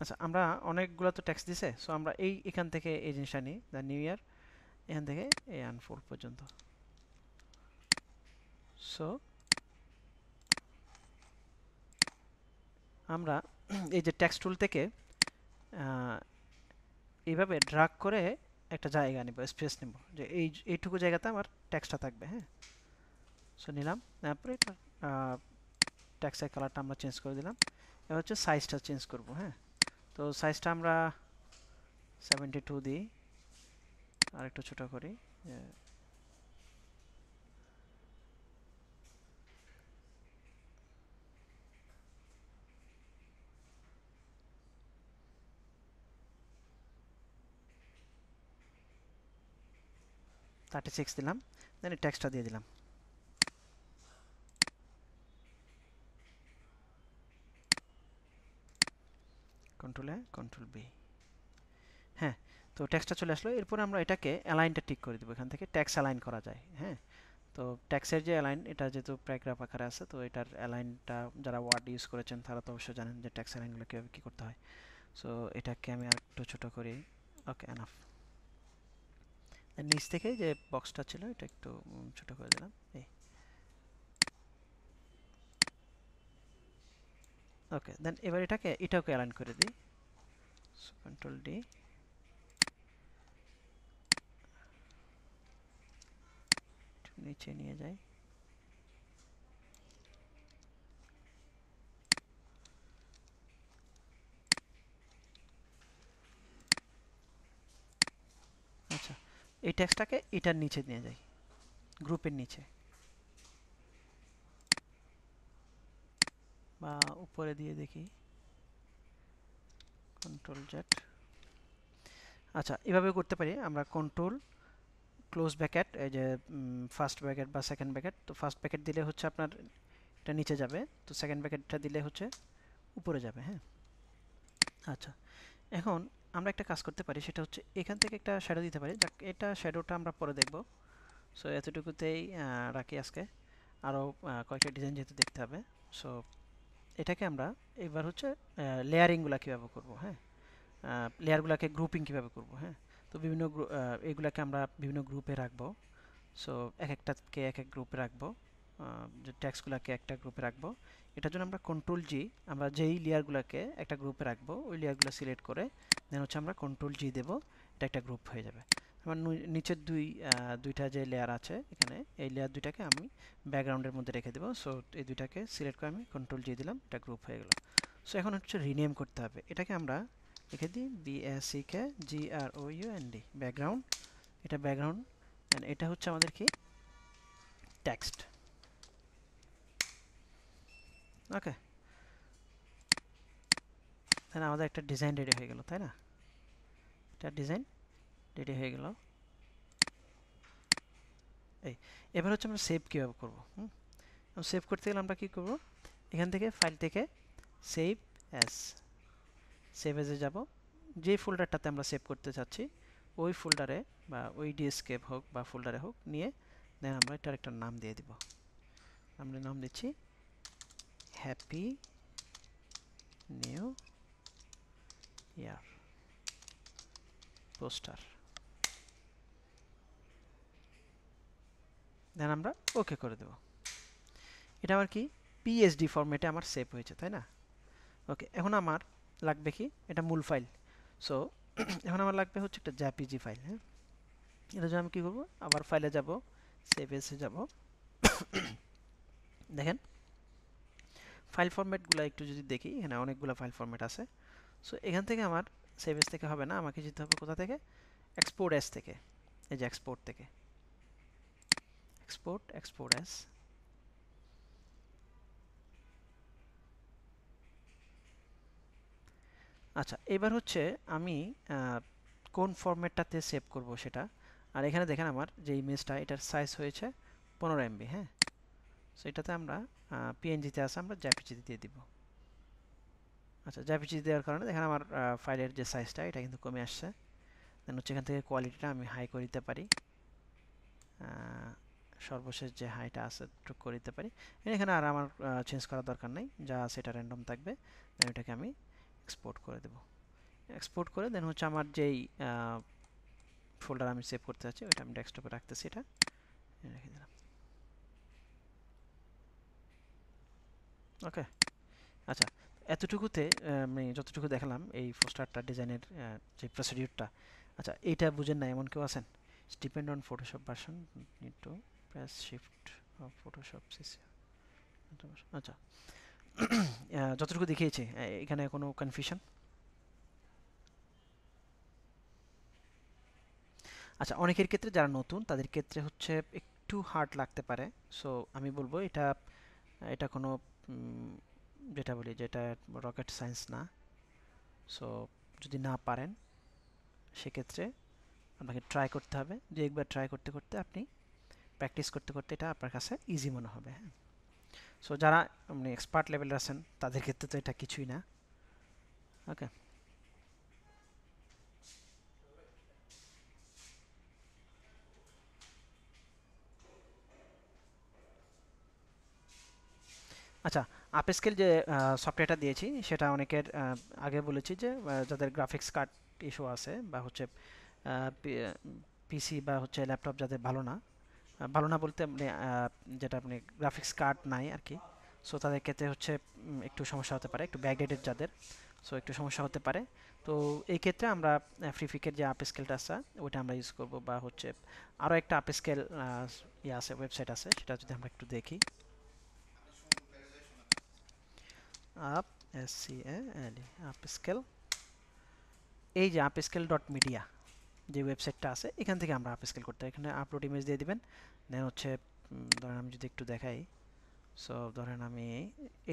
আচ্ছা, আমরা অনেকগুলো তো টেক্সট দিছে, সো আমরা এখান থেকে এই জিনিসটা নিই, দ্য নিউ ইয়ার, এখান থেকে এই আনফোল্ড পর্যন্ত। সো আমরা এই যে টেক্সট টুল থেকে এইভাবে ড্রাগ করে একটা জায়গা নিব, স্পেস নিব, যে এইটুকু জায়গাতে আমার টেক্সটটা থাকবে। হ্যাঁ, সো নিলাম, তারপরে এটা টেক্সটের কালারটা আমরা চেঞ্জ করে দিলাম। এবার হচ্ছে সাইজটা চেঞ্জ করব। হ্যাঁ, তো সাইজটা আমরা 72 দিই, আর একটু ছোট করি, 36 দিলাম। দেন এই টেক্সটটা দিয়ে দিলাম, কন্ট্রোল এ, কন্ট্রোল বি। হ্যাঁ, তো টেক্সটটা চলে আসলো। এরপর আমরা এটাকে অ্যালাইনটা ঠিক করে দেবো, এখান থেকে ট্যাক্স অ্যালাইন করা যায়। হ্যাঁ, তো ট্যাক্সের যে অ্যালাইন, এটা যেহেতু প্যারাগ্রাফ আকারে আছে, তো এটার অ্যালাইনটা যারা ওয়ার্ড ইউজ করেছেন তারা তো অবশ্যই জানেন যে ট্যাক্স অ্যালাইনগুলো কীভাবে কী করতে হয়। সো এটাকে আমি আর একটু ছোটো করি। ওকে, এনাফ। নিচ থেকে যে বক্সটা ছিল এটা একটু ছোট করে দিলাম, এই। ওকে, দেন এবার এটাকে অ্যালাইন করে দিই, কন্ট্রোল ডি। নিচে নিয়ে যাই, আচ্ছা, এই টেক্সটটাকে এটার নিচে নিয়ে যাই, গ্রুপের নিচে বা উপরে দিয়ে দেখি, কন্ট্রোল জেড। আচ্ছা, এভাবে করতে পারি আমরা, কন্ট্রোল ক্লোজ ব্র্যাকেট, এই যে ফার্স্ট ব্র্যাকেট বা সেকেন্ড ব্র্যাকেট, তো ফার্স্ট ব্র্যাকেট দিলে হচ্ছে আপনার এটা নিচে যাবে, তো সেকেন্ড ব্র্যাকেটটা দিলে হচ্ছে উপরে যাবে। হ্যাঁ, আচ্ছা, এখন আমরা একটা কাজ করতে পারি, সেটা হচ্ছে এখান থেকে একটা শ্যাডো দিতে পারি। যাক, এটা শ্যাডোটা আমরা পরে দেখব। সো এতটুকুতেই রাখি আজকে, আরও কয়েকটা ডিজাইন যেহেতু দেখতে হবে। সো এটাকে আমরা এবার হচ্ছে লেয়ারিংগুলো কীভাবে করবো। হ্যাঁ, লেয়ারগুলোকে গ্রুপিং কীভাবে করবো। হ্যাঁ, তো বিভিন্ন এগুলাকে আমরা বিভিন্ন গ্রুপে রাখবো। সো এক একটাকে এক এক গ্রুপে রাখবো, যে ট্যাক্সগুলোকে একটা গ্রুপে রাখবো। এটার জন্য আমরা কন্ট্রোল জি, আমরা যেই লেয়ারগুলোকে একটা গ্রুপে রাখবো ওই লেয়ারগুলো সিলেক্ট করে দেন হচ্ছে আমরা কন্ট্রোল জি দেবো, এটা একটা গ্রুপ হয়ে যাবে। আমার নিচের দুইটা যে লেয়ার আছে এখানে, এই লেয়ার দুইটাকে আমি ব্যাকগ্রাউন্ডের মধ্যে রেখে দেবো। সো এই দুইটাকে সিলেক্ট করে আমি কন্ট্রোল জি দিলাম, এটা গ্রুপ হয়ে গেল। সো এখন হচ্ছে রিনেম করতে হবে, এটাকে আমরা লিখে দিই BACKGROUND, ব্যাকগ্রাউন্ড। এটা ব্যাকগ্রাউন্ড, অ্যান্ড এটা হচ্ছে আমাদের কি টেক্সট। ওকে, তাহলে আমাদের একটা ডিজাইন রেডি হয়ে গেল, তাই না? এটা ডিজাইন রেডি হয়ে গেল। এই এবার হচ্ছে আমরা সেভ কীভাবে করবো। সেভ করতে গেলে আমরা কী করবো, এখান থেকে ফাইল থেকে সেভ অ্যাজ, সেভ অ্যাজে যাব। যে ফোল্ডারটাতে আমরা সেভ করতে চাচ্ছি ওই ফোল্ডারে বা ওই ডিস্কেপ হোক বা ফোল্ডারে হোক নিয়ে দেন আমরা এটার একটা নাম দিয়ে দিব। আমরা নাম দিচ্ছি হ্যাপি নিউ ইয়ার পোস্টার। দেন আমরা ওকে করে দেব। এটা আমার কি পিএসডি ফরম্যাটে আমার সেভ হয়েছে, তাই না? ওকে, এখন আমার লাগবে কি, এটা মূল ফাইল। সো এখন আমার লাগবে হচ্ছে একটা জেপিজি ফাইল। হ্যাঁ, এটা জন্য আমি কী করবো, আবার ফাইলে যাব, সেভ এসে যাব। দেখেন ফাইল ফরম্যাটগুলো একটু যদি দেখি, এখানে অনেকগুলো ফাইল ফরম্যাট আছে। সো এখান থেকে আমার সেভ এস থেকে হবে না, আমাকে যেতে হবে কোথা থেকে, এক্সপোর্ট এস থেকে। এই যে এক্সপোর্ট থেকে, এক্সপোর্ট এস। আচ্ছা, এবার হচ্ছে আমি কোন ফরম্যাটটাতে সেভ করব সেটা। আর এখানে দেখেন আমার যে ইমেজটা, এটার সাইজ হয়েছে 15 MB। হ্যাঁ, সো এটাতে আমরা পিএনজিতে আছে, আমরা জেপিজিতে দিয়ে দিব। আচ্ছা, জেপিজি দেওয়ার কারণে দেখেন আমার ফাইলের যে সাইজটা এটা কিন্তু কমে আসছে। দেন হচ্ছে এখান থেকে কোয়ালিটিটা আমি হাই করে দিতে পারি, সর্বশেষ যে হাইটা আছে একটু করে দিতে পারি। এখানে আর আমার চেঞ্জ করার দরকার নেই, যা আছে এটা র্যান্ডম থাকবে। দেন এটাকে আমি এক্সপোর্ট করে দেব। এক্সপোর্ট করে দেন হচ্ছে আমার যেই ফোল্ডার আমি সেভ করতে চাচ্ছি ওইটা আমি ডেস্কটপে রাখতেছি, এটা রেখে দিলাম। ওকে, আচ্ছা, এতটুকুতে আমি যতটুকু দেখালাম এই পোস্টারটা ডিজাইনের যে প্রসিডিউরটা। আচ্ছা, এইটা বুঝেন না এমন কেউ আছেন? Depend on Photoshop version, need to press shift of Photoshop CC. আচ্ছা, যতটুকু দেখিয়েছি এখানে কোনো কনফিউশন? আচ্ছা, অনেকের ক্ষেত্রে যারা নতুন তাদের ক্ষেত্রে হচ্ছে একটু হার্ড লাগতে পারে। সো আমি বলবো এটা এটা কোনো যেটা বলি যেটা রকেট সায়েন্স না। সো যদি না পারেন সেক্ষেত্রে আপনাকে ট্রাই করতে হবে, যে একবার ট্রাই করতে করতে আপনি প্র্যাকটিস করতে করতে এটা আপনার কাছে ইজি মনে হবে। হ্যাঁ, সো যারা মানে এক্সপার্ট লেভেলে আছেন তাদের ক্ষেত্রে তো এটা কিছুই না। ওকে, আচ্ছা, আপস্কেল যে সফটওয়্যারটা দিয়েছি সেটা অনেকের আগে বলেছি যে যাদের গ্রাফিক্স কার্ড ইস্যু আছে বা হচ্ছে পিসি বা হচ্ছে ল্যাপটপ যাদের ভালো না, ভালো না বলতে মানে যেটা আপনি গ্রাফিক্স কার্ড নাই আর কি। সো তাদের ক্ষেত্রে হচ্ছে একটু সমস্যা হতে পারে, একটু ব্যাকডেটেড যাদের, সো একটু সমস্যা হতে পারে। তো এই ক্ষেত্রে আমরা ফ্রিফিকের যে আপস্কেলটা আছে ওইটা আমরা ইউজ করব, বা হচ্ছে আরও একটা আপস্কেল ইয়ে আছে, ওয়েবসাইট আছে, সেটা যদি আমরা একটু দেখি। আপ SCALE আপস্কেল, এই যে আপস্কেল ডট মিডিয়া যে ওয়েবসাইটটা আছে এখান থেকে আমরা আপস্কেল করতে, এখানে আপলোড ইমেজ দিয়ে দিবেন। দেন হচ্ছে ধরেন আমি যদি একটু দেখাই, সো ধরেন আমি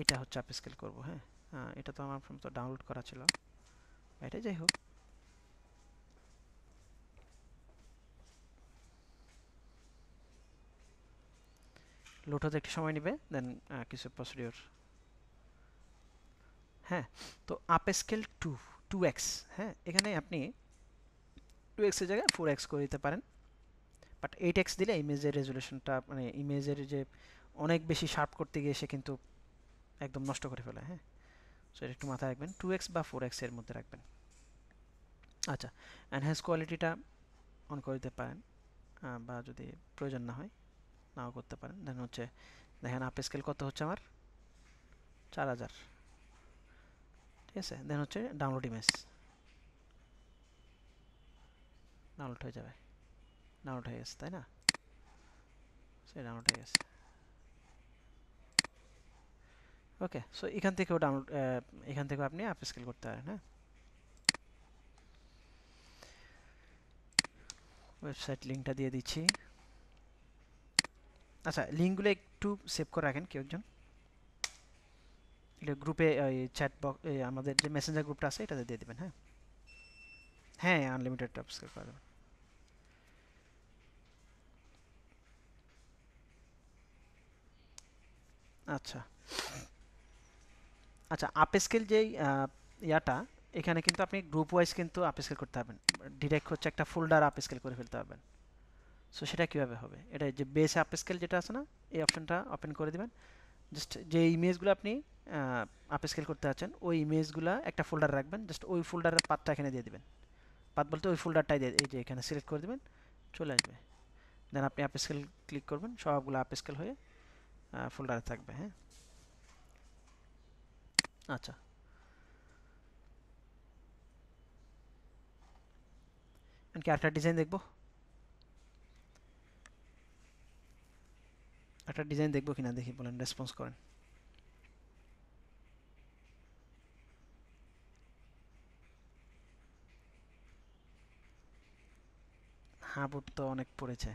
এটা হচ্ছে আপস্কেল করব। হ্যাঁ, এটা তো আমার তো ডাউনলোড করা ছিল, এটা যাই হোক। লোড হতে একটু সময় নেবে, দেন কিছু প্রসিডিওর। হ্যাঁ, তো আপস্কেল 2x। হ্যাঁ, এখানে আপনি 2x এর জায়গায় 4x করে দিতে পারেন, বাট 8x দিলে ইমেজের রেজুলেশনটা মানে ইমেজের যে অনেক বেশি শার্প করতে গিয়ে সে কিন্তু একদম নষ্ট করে ফেলে। হ্যাঁ, সো এটা একটু মাথায় রাখবেন, 2x বা 4x এর মধ্যে রাখবেন। আচ্ছা, এনহ্যান্স কোয়ালিটিটা অন করে দিতে পারেন, বা যদি প্রয়োজন না হয় নাও করতে পারেন। দেন হচ্ছে দেখেন আপ স্কেল কত হচ্ছে আমার 4000। ঠিক আছে, দেন হচ্ছে ডাউনলোড ইমেজ, ডাউনলোড হয়ে যাবে। ডাউনলোড হয়ে গেছে, তাই না? সে ডাউনলোড হয়ে গেছে। ওকে, সো এখান থেকেও ডাউনলোড, এখান থেকেও আপনি আপ স্কেল করতে পারেন। হ্যাঁ, ওয়েবসাইট লিঙ্কটা দিয়ে দিচ্ছি। আচ্ছা, লিঙ্কগুলো একটু সেভ করে রাখেন কেউ একজন, এটা গ্রুপে চ্যাট বক্স, আমাদের যে মেসেঞ্জার গ্রুপটা আছে এটাতে দিয়ে দেবেন। হ্যাঁ, হ্যাঁ, আনলিমিটেড আপ স্কেল করে দেবেন। আচ্ছা আচ্ছা, আপ স্কেল যেই ইয়াটা, এখানে কিন্তু আপনি গ্রুপ ওয়াইজ কিন্তু আপ স্কেল করতে পারবেন, ডিরেক্ট হচ্ছে একটা ফোল্ডার আপ স্কেল করে ফেলতে পারবেন। সো সেটা কীভাবে হবে, এটা যে বেস আপ স্কেল যেটা আছে না, এই অপশনটা ওপেন করে দিবেন। জাস্ট যে ইমেজগুলো আপনি আপ স্কেল করতে আছেন ওই ইমেজগুলো একটা ফোল্ডার রাখবেন, জাস্ট ওই ফোল্ডারের পাথটা এখানে দিয়ে দিবেন। পাথ বলতে ওই ফোল্ডারটাই দিয়ে, এই যে এখানে সিলেক্ট করে দিবেন, চলে আসবে। দেন আপনি আপ স্কেল ক্লিক করবেন, সবগুলো আপ স্কেল হয়ে ফোল্ডারে থাকবে। হ্যাঁ, আচ্ছা, কি একটা ডিজাইন দেখবো, একটা ডিজাইন দেখবো কিনা দেখি, বলেন, রেসপন্স করেন। হাবুট তো অনেক পড়েছে।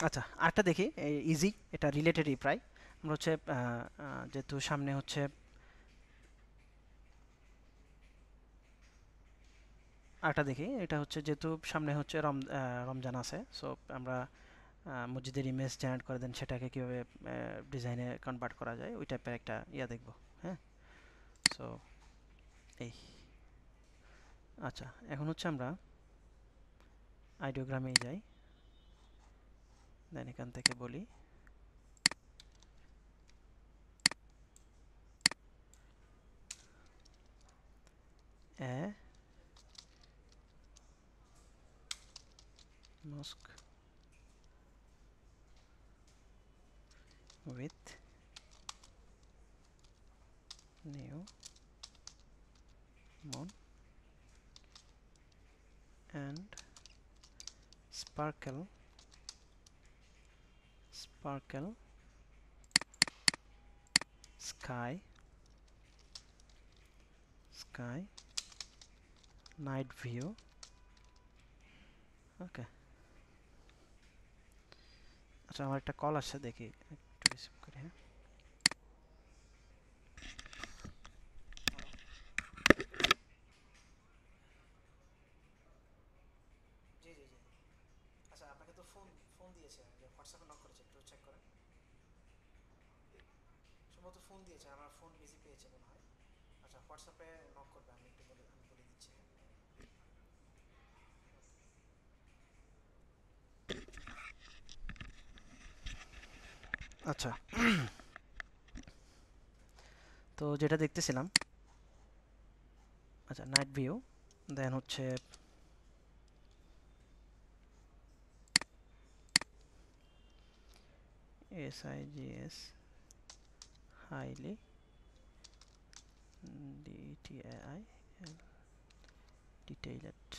আচ্ছা, আরেকটা দেখি, ইজি, এটা রিলেটেডই প্রায়। আমরা হচ্ছে যেহেতু সামনে হচ্ছে আরেকটা দেখি, এটা হচ্ছে যেহেতু সামনে হচ্ছে রমজান আছে, সো আমরা মসজিদের ইমেজ জেনারেট করে দেন, সেটাকে কীভাবে ডিজাইনে কনভার্ট করা যায় ওই টাইপের একটা ইয়া দেখব। হ্যাঁ, সো এই, আচ্ছা, এখন হচ্ছে আমরা আইডিওগ্রামেই যাই, দেন এখান থেকে বলি a mosque with new moon and sparkle sky night view। ওকে, আচ্ছা, আমার একটা কল আসছে, দেখি একটু রিসিভ করি। হ্যাঁ, জি জি জি, আচ্ছা, আপনাকে তো ফোন ফোন দিয়েছে, যে হোয়াটসঅ্যাপে নক করেছে, একটু চেক করেন। সম্ভবত ফোন দিয়েছে, আমার ফোন বিজি পেয়েছে মনে হয়। আচ্ছা, হোয়াটসঅ্যাপে নক করবে, আমি একটু বলে, আমি বলে দিচ্ছি। আচ্ছা, তো যেটা দেখতেছিলাম, আচ্ছা, নাইট ভিউ, দেন হচ্ছে SIGS হাইলি DTAI ডিটেইলড।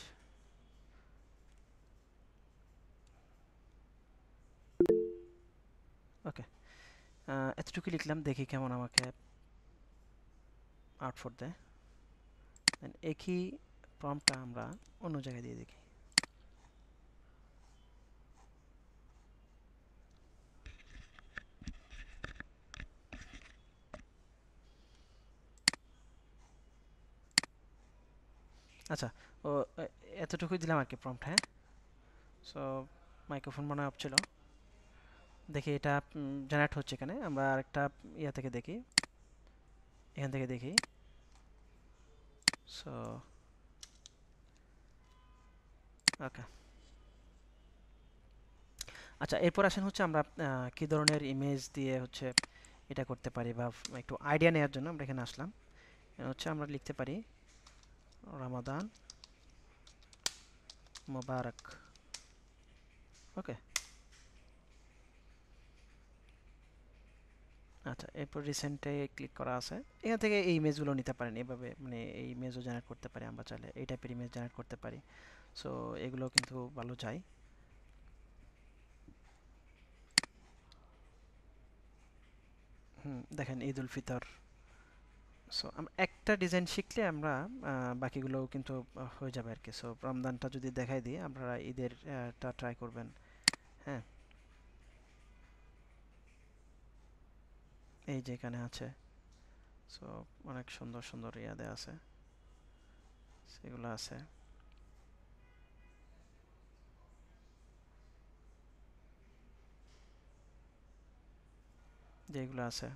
ওকে, এতটুকু লিখলাম, দেখি কেমন আমাকে আউটপুট দেয়। দেন একই প্রম্পটটা আমরা অন্য জায়গায় দিয়ে দেখি। আচ্ছা, ও এতটুকুই দিলাম আর কি প্রম্পট। হ্যাঁ, সো মাইক্রোফোন মনে হয় অফ ছিল, দেখি এটা জেনারেট হচ্ছে এখানে। আমরা আরেকটা ইয়া থেকে দেখি, এখান থেকে দেখি। সো ওকে, আচ্ছা, এরপর আসেন হচ্ছে আমরা কী ধরনের ইমেজ দিয়ে হচ্ছে এটা করতে পারি, বা একটু আইডিয়া নেওয়ার জন্য আমরা এখানে আসলাম। হচ্ছে আমরা লিখতে পারি রমাদান মোবারক। ওকে, আচ্ছা, এরপর রিসেন্টে ক্লিক করা আছে। এখান থেকে এই ইমেজগুলো নিতে পারেন এভাবে, মানে এই ইমেজও জেনারেট করতে পারি আমরা চাইলে, এই টাইপের ইমেজ জেনারেট করতে পারি। সো এগুলো কিন্তু ভালো যায়। দেখেন ঈদ উল ফিতর। সো আমরা একটা ডিজাইন শিখলে আমরা বাকিগুলোও কিন্তু হয়ে যাবে আর কি। সো রমজানটা যদি দেখাই দিই, আপনারা ঈদের টা ট্রাই করবেন। হ্যাঁ, এই যে এখানে আছে। সো অনেক সুন্দর সুন্দর ইয়া দেওয়া আছে, সেগুলো আছে যেগুলো আছে।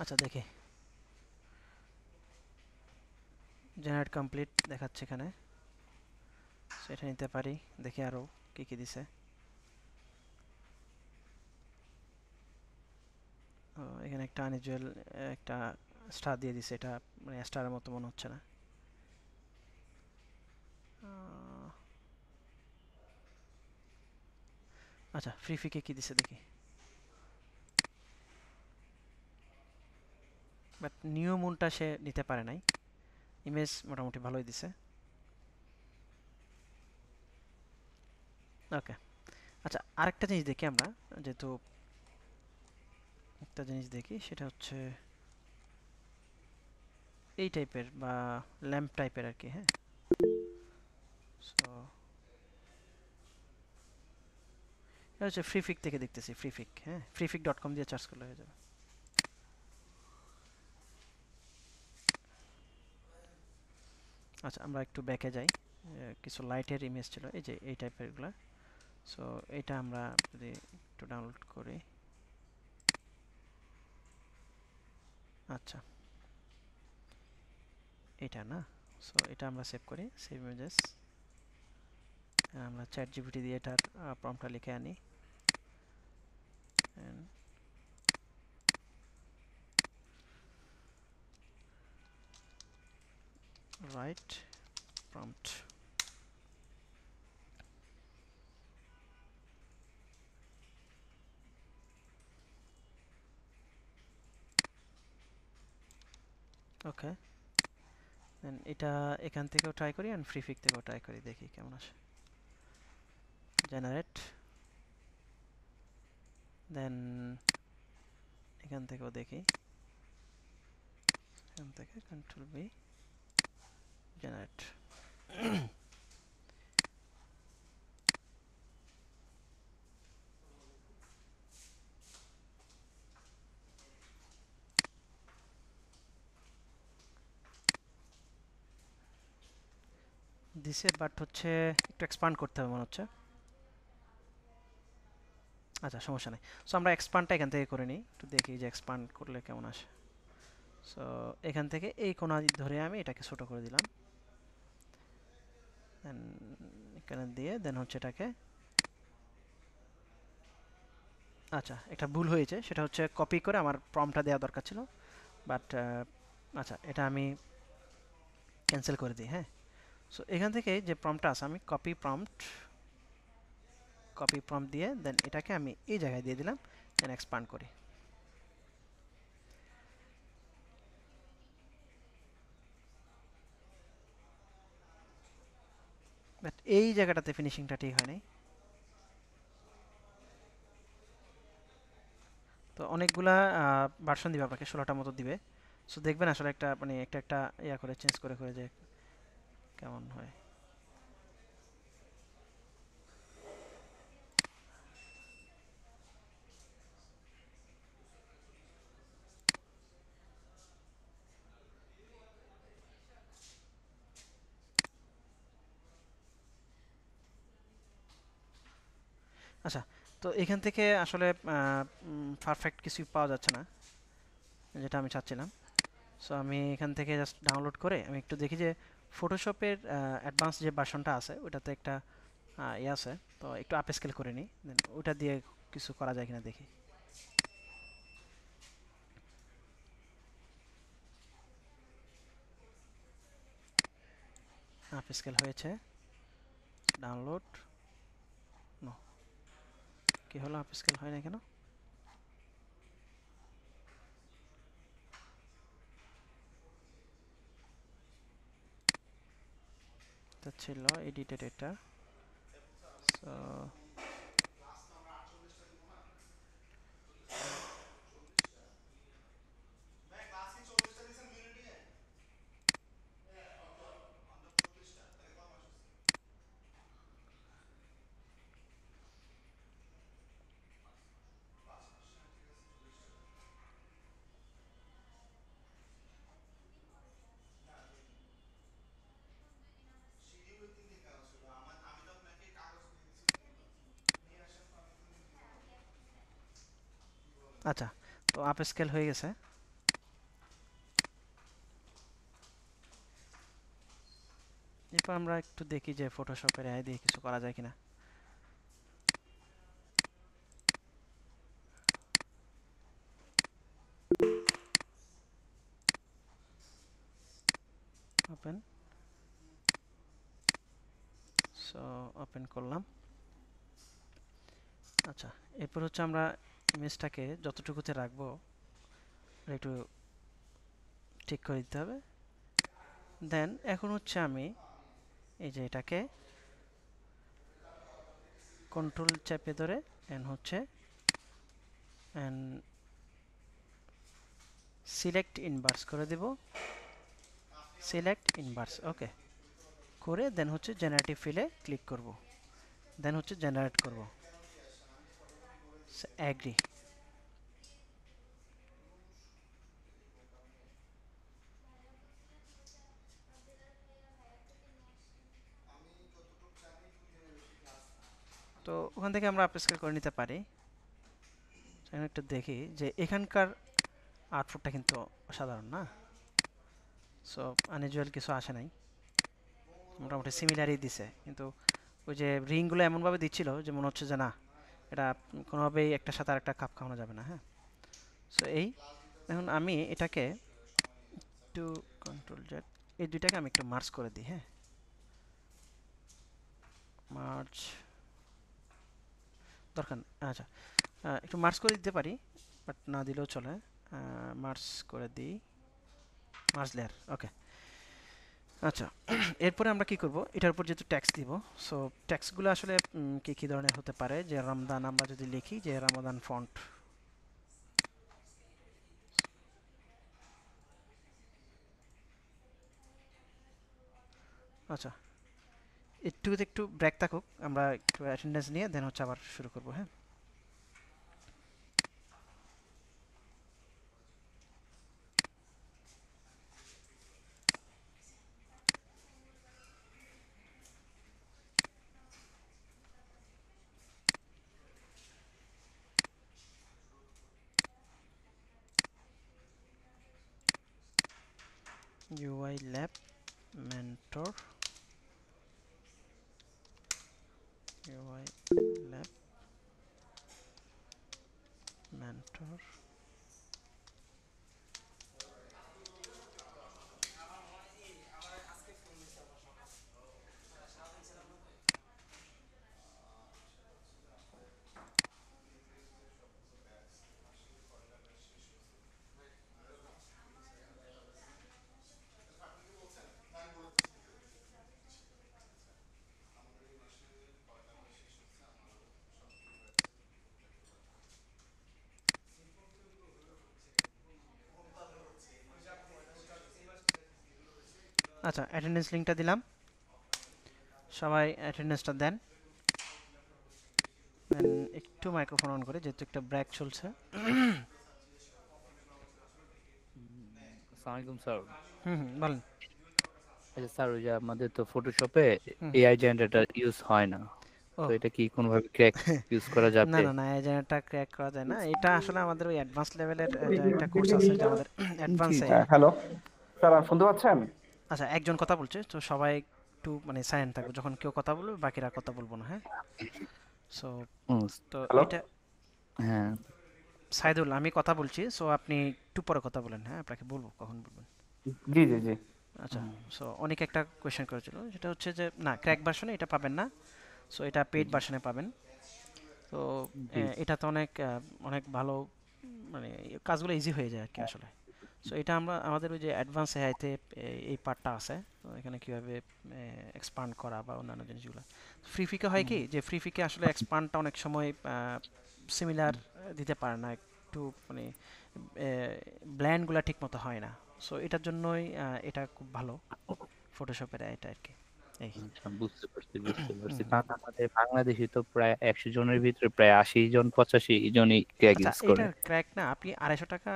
আচ্ছা দেখি, জেনারেট কমপ্লিট দেখাচ্ছে এখানে। সেটা নিতে পারি। দেখি আরও কি কি দিছে। এখানে একটা আনইউজুয়াল একটা স্টার দিয়ে দিছে, এটা মানে স্টারের মতো মনে হচ্ছে না। আহ, আচ্ছা, ফ্রি ফিকে কি দিছে দেখি। বাট নিউ মুনটা সে নিতে পারে নাই। ইমেজ মোটামুটি ভালোই দিছে। ওকে, আচ্ছা আরেকটা জিনিস দেখি আমরা, যেহেতু একটা জিনিস দেখি সেটা হচ্ছে এই টাইপের বা ল্যাম্প টাইপের আর কি। হ্যাঁ, সো এটা হচ্ছে ফ্রি ফিক থেকে দেখতেছি। ফ্রি ফিক, হ্যাঁ, freefik.com দিয়ে চার্জ করলে হয়ে যাবে। আচ্ছা, আমরা একটু ব্যাকে যাই। কিছু লাইটের ইমেজ ছিল এই যে এই টাইপের গুলা। সো এটা আমরা যদি একটু ডাউনলোড করি। আচ্ছা, এটা না। সো এটা আমরা সেভ করি, সেভ ইমেজেস। আমরা চ্যাট জিপিটি দিয়ে এটার প্রম্পটটা লিখে আনি। Right prompt. ওকে, দেন এটা এখান থেকেও ট্রাই করি অ্যান্ড ফ্রি ফিক থেকেও ট্রাই করি, দেখি কেমন আসে। জেনারেট, দেন এখান থেকেও দেখি। এখান থেকে কন্ট্রোল বি, জেনারেট। দিছে, বাট হচ্ছে একটু এক্সপান্ড করতে হবে মনে হচ্ছে। আচ্ছা, সমস্যা নেই। সো আমরা এক্সপান্ডটা এখান থেকে করে নিই, একটু দেখি যে এক্সপান্ড করলে কেমন আসে। সো এখান থেকে এই কোণা ধরে আমি এটাকে ছোট করে দিলাম, দেন এখানে দিয়ে দেন হচ্ছে এটাকে। আচ্ছা, একটা ভুল হয়েছে, সেটা হচ্ছে কপি করে আমার প্রম্পটটা দেওয়া দরকার ছিল। বাট আচ্ছা, এটা আমি ক্যান্সেল করে দিই। হ্যাঁ, সো এখান থেকে যে প্রম্পটটা আছে আমি কপি প্রম্পট দিয়ে দেন এটাকে আমি এই জায়গায় দিয়ে দিলাম, দেন এক্সপান্ড করি। বাট এই জায়গাটাতে ফিনিশিংটা ঠিক হয় নাই। তো অনেকগুলা ভার্সন দিবে আপনাকে, 16টা মতো দিবে। সো দেখবেন আসলে একটা মানে একটা একটা ইয়া করে চেঞ্জ করে করে যে কেমন হয়। আচ্ছা, তো এখান থেকে আসলে পারফেক্ট কিছুই পাওয়া যাচ্ছে না, যেটা আমি চাচ্ছিলাম। সো আমি এখান থেকে জাস্ট ডাউনলোড করে আমি একটু দেখি যে ফটোশপের অ্যাডভান্স যে ভার্সনটা আছে ওটাতে একটা ইয়ে আছে। তো একটু আপ স্কেল করে নিই, দেন ওটা দিয়ে কিছু করা যায় কিনা দেখি। আপ স্কেল হয়েছে। ডাউনলোড নো, কি হলো আপ স্কেল হয় না কেন? এটা ছিল এডিটেড এটা। সো আচ্ছা, তো আপ স্কেল হয়ে গেছে। এরপর আমরা একটু দেখি যে ফটোশপের এআই দিয়ে কিছু করা যায় কিনা। ওপেন, সো ওপেন করলাম। আচ্ছা, এরপর হচ্ছে আমরা ইমেজটাকে যতটুকুতে রাখবো একটু ঠিক করে দিতে হবে। দেন এখন হচ্ছে আমি এই যে এটাকে কন্ট্রোল চেপে ধরে এন্ড হচ্ছে এন্ড সিলেক্ট ইনভার্স করে দেব। সিলেক্ট ইনভার্স ওকে করে দেন হচ্ছে জেনারেটিভ ফিলে ক্লিক করব, দেন হচ্ছে জেনারেট করব। অ্যাগ্রি। তো ওখান থেকে আমরা আপস্কেল করে নিতে পারি। এখন একটু দেখি যে এখানকার আউটপুটটা কিন্তু অসাধারণ না? সো আনইউজুয়াল কিছু আসে নাই, মোটামুটি সিমিলারই দিছে, কিন্তু ওই যে রিংগুলো এমনভাবে দিচ্ছিল যে মনে হচ্ছে যে না, এটা কোনোভাবেই একটার সাথে আরেকটা খাপ খাওয়ানো যাবে না। হ্যাঁ, সো এই এখন আমি এটাকে একটু কন্ট্রোল জেড, এই দুইটাকে আমি একটু মার্জ করে দিই। হ্যাঁ, মার্জ দরকার, আচ্ছা একটু মার্জ করে দিতে পারি, বাট না দিলেও চলে। মার্জ করে দিই, মার্জ লেয়ার ওকে। আচ্ছা, এরপরে আমরা কি করব, এটার উপর যেহেতু ট্যাক্স দিব, সো ট্যাক্সগুলো আসলে কি কি ধরনের হতে পারে, যে রমদান আমরা যদি লিখি যে রমাদান ফন্ট, আচ্ছা একটু ব্রেক থাকুক, আমরা একটু অ্যাটেন্ডেন্স নিয়ে দেন হচ্ছে আবার শুরু করব। হ্যাঁ, UI lab mentor, UI lab mentor. আচ্ছা, অ্যাটেন্ডেন্স লিঙ্কটা দিলাম, সবাই অ্যাটেন্ডেন্সটা দেন। একটু মাইক্রোফোন অন করে, যেহেতু একটা ব্রেক চলছে। আসসালামু আলাইকুম স্যার। বলেন। আচ্ছা স্যার, ওই যে আমাদের তো ফটোশপে হুম এআই জেনারেটর ইউজ হয় না, ও তো এটা কি কোনোভাবে ক্র্যাক ইউজ করা না যাবে? না না, এই জায়গাটা ক্র্যাক করা যায় না। এটা আসলে আমাদের ওই অ্যাডভান্স লেভেলের যে একটা কোর্স আছে, যে আমাদের জি অ্যাডভান্সে। জি। হ্যালো স্যার, শুনতে পাচ্ছেন? আচ্ছা, একজন কথা বলছে, তো সবাই একটু মানে সাইলেন্ট থাকবে, যখন কেউ কথা বলবে বাকিরা কথা বলবো না। হ্যাঁ, সো হুম, তো হ্যালো। এটা হ্যাঁ। সাইদুল, আমি কথা বলছি, সো আপনি একটু পরে কথা বলেন। হ্যাঁ, আপনাকে বলবো কখন বলবেন। জি জি জি। আচ্ছা, সো অনেক একটা কোয়েশ্চেন করেছিল, সেটা হচ্ছে যে না, ক্র্যাক ভার্সনে এটা পাবেন না, সো এটা পেইড জি ভার্সনে পাবেন। তো জি এটা তো অনেক অনেক ভালো, মানে কাজগুলো ইজি হয়ে যায় আর কি আসলে। সো এটা আমরা আমাদের ওই যে অ্যাডভান্স এআইতে এই পার্টটা আছে, তো এখানে কীভাবে এক্সপান্ড করা বা অন্যান্য জিনিসগুলো। ফ্রি ফিকে হয় কি, যে ফ্রি ফিকে আসলে এক্সপান্ডটা অনেক সময় সিমিলার দিতে পারে না, একটু মানে ব্ল্যান্ডগুলো ঠিক মতো হয় না। সো এটার জন্যই এটা খুব ভালো, ফটোশপের এটা আর কি। এই আচ্ছা, বুঝতে পারছি বুঝতে পারছি। কারণ আমাদের বাংলাদেশে তো প্রায় 100 জনের ভিতরে প্রায় 80 জন 85 জনই ক্র্যাক আচ্ছা, ইউজ এটা করে। ক্র্যাক না, আপনি 250 টাকা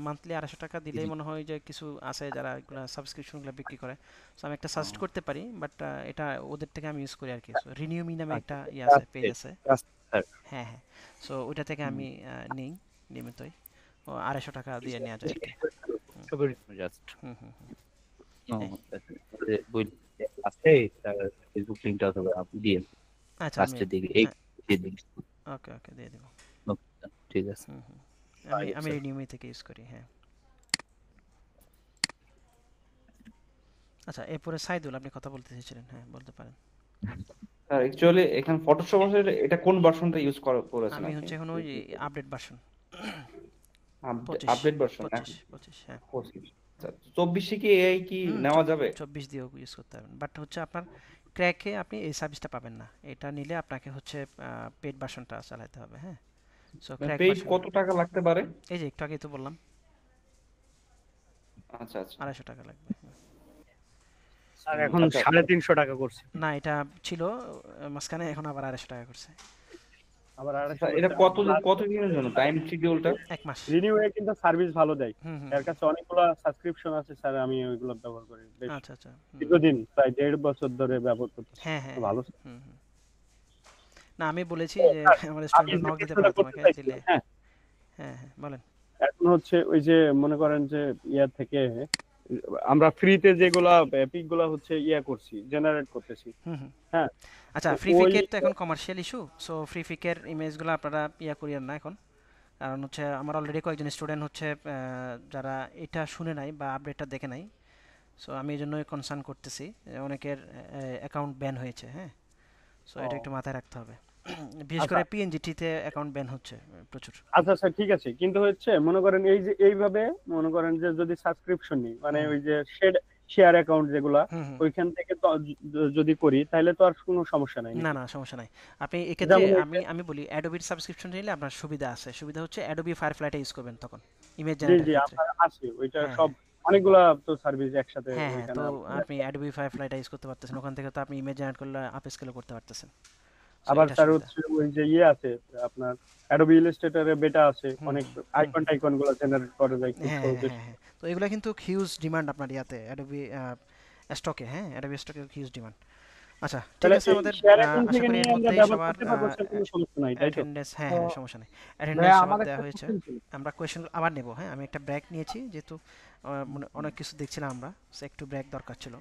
মান্থলি 250 টাকা দিলেই জি। মনে হয় যে কিছু আছে যারা এগুলো সাবস্ক্রিপশনগুলো বিক্রি করে। সো আমি একটা সাজেস্ট ও, করতে পারি, বাট এটা ওদের থেকে আমি ইউজ করি আর কি। সো রিনিউ মি নামে আচ্ছা, একটা ইয়ে আছে, পেজ ট্রাস্টেড আছে। ট্রাস্টেড। হ্যাঁ হ্যাঁ, সো ওইটা থেকে আমি নিই নিয়মিতই। ও 250 টাকা দিয়ে নেওয়া যায় আর কি। হুম জাস্ট হুম হুম হুম, ও এই বই আছে, তার ফেসবুক লিংকটা অথবা আপনি দিয়ে আচ্ছা, আমি লাস্টের দিকে এই হ্যাঁ, দিয়ে দিন। ওকে ওকে দিয়ে দেবো। Okay, ঠিক আছে। হুম হুম, আমি আমি স্যার, রিনিউ মি থেকে ইউজ করি, হ্যাঁ। আচ্ছা, এরপরে সাইদুল, আপনি কথা বলতে চেয়েছিলেন, হ্যাঁ বলতে পারেন। স্যার অ্যাকচুয়ালি এখানে ফটোশপ আসলে এটা কোন ভার্সনটা ইউজ করেছেন আমি আপনি? হচ্ছে এখন ওই আপডেট ভার্সন আপডেট ভার্সন 25, হ্যাঁ। 25। আচ্ছা, 24 কি এআই কি হুম, নেওয়া যাবে? 24 দিয়েও ইউজ করতে পারবেন, বাট হচ্ছে আপনার ক্র্যাকে আপনি এই সার্ভিসটা পাবেন না। এটা নিলে আপনাকে হচ্ছে পেড ভার্সনটা চালাতে হবে, হ্যাঁ। সো ক্র্যাক পেইড ভার্সন, কত টাকা লাগতে পারে? এই যে একটু আগেই তো বললাম, আচ্ছা আচ্ছা 250 টাকা লাগবে। হুম। স্যার এখন আচ্ছা 350 টাকা করছে। না, এটা ছিল মাঝখানে, এখন আবার 250 টাকা করছে। আবার 250 স্যার, এটা করছে। কতদিনের জন্য টাইম শিডিউলটা? 1 মাস। রিনিউ এ কিন্তু সার্ভিস ভালো দেয়। হুম হুম এর হুম, কাছে অনেকগুলো সাবস্ক্রিপশন আছে স্যার, আমি ওইগুলো ব্যবহার করি বেশ আচ্ছা আচ্ছা, হুম, দীর্ঘদিন, প্রায় 1.5 বছর ধরে ব্যবহার করতেছি। হ্যাঁ হ্যাঁ হ্যাঁ, ভালো। হুম হুম। না, আমি বলেছি ও যে স্যার, আমার আমি স্টুডেন্টরা যে নক দিতে প্রশ্নটা পারে করতে তোমাকে দিলে। চাইছিলাম, হ্যাঁ, হ্যাঁ হ্যাঁ, বলেন। এখন হচ্ছে ওই যে মনে করেন যে ইয়া থেকে আমরা ফ্রিতে যেগুলা পিক গুলা হচ্ছে ইয়া করছি, জেনারেট করতেছি, হুম হুম। হ্যাঁ, আচ্ছা, তো ফ্রি ওই ফিকের তো এখন কমার্শিয়াল ইস্যু। সো ফ্রি ফিকের ইমেজগুলো আপনারা করিয়েন না এখন, কারণ হচ্ছে আমার অলরেডি কয়েকজন স্টুডেন্ট হচ্ছে যারা এটা শুনে নাই বা আপডেটটা দেখে নাই। সো আমি এই জন্যই কনসার্ন করতেছি, অনেকের অ্যাকাউন্ট ব্যান হয়েছে, হ্যাঁ। সো এটা একটু ও, মাথায় রাখতে হবে। বিশেষ আচ্ছা করে পিএনজিটিতে অ্যাকাউন্ট ব্যান হচ্ছে প্রচুর। আচ্ছা স্যার, ঠিক আছে, কিন্তু হচ্ছে মনে করেন এই যে এইভাবে মনে করেন যে যদি সাবস্ক্রিপশন নিই, মানে হুম ওই যে শেয়ার অ্যাকাউন্ট যেগুলা হুম হুম। ওইখান থেকে তো যদি করি তাহলে তো আর কোনো সমস্যা নাই না নাকি? না, সমস্যা নাই। আপনি এক্ষেত্রে যেমন ওই আমি আমি বলি অ্যাডোবির সাবস্ক্রিপশন নিলে আপনার সুবিধা আছে। সুবিধা হচ্ছে অ্যাডোবি ফায়ারফ্লাইটা ইউজ করবেন তখন, ইমেজ জি জেনারেটের জি, ক্ষেত্রে। আমার আছে ওইটা হ্যাঁ সব, হ্যাঁ অনেকগুলা তো সার্ভিস একসাথে হ্যাঁ হ্যাঁ, ওইখানে তো আপনার। আপনি অ্যাডোবি ফায়ারফ্লাইটা ইউজ করতে পারতেছেন, ওখান থেকে তো আপনি ইমেজ জেনারেট করলে আপ স্কেলও করতে পারতেছেন। সো আবার এটা স্যার সুবিধা। হচ্ছে ওই যে ইয়ে আছে আপনার অ্যাডোবি ইলাস্ট্রেটরে বেটা আছে, হুম অনেক হুম হুম আইকন হুম। টাইকন গুলো জেনারেট করা যায় খুব হ্যাঁ হ্যাঁ সহজে। হ্যাঁ হ্যাঁ, তো এগুলো কিন্তু হিউজ ডিমান্ড আপনার ইয়াতে অ্যাডোবি স্টকে, হ্যাঁ অ্যাডোবি স্টকে হিউজ ডিমান্ড। আচ্ছা, ঠিক তাহলে আছে, এই আমাদের শেয়ার অ্যাকাউন্ট আশা থেকে করি নিয়ে এর আমরা মধ্যেই ব্যবহার সবার করতে পারবো স্যার, কোনো সমস্যা নাই তাই তো? অ্যাটেন্ডেন্স, হ্যাঁ তো হ্যাঁ, সমস্যা নেই, ভাইয়া অ্যাটেন্ডেন্স সবার আমার একটা দেওয়া হয়েছে। কোশ্চেন ছিল। আমরা কোয়েশ্চেন আবার নেব, হ্যাঁ। আমি একটা ব্রেক নিয়েছি যেহেতু মানে অনেক কিছু দেখছিলাম আমরা, সো একটু ব্রেক দরকার ছিল,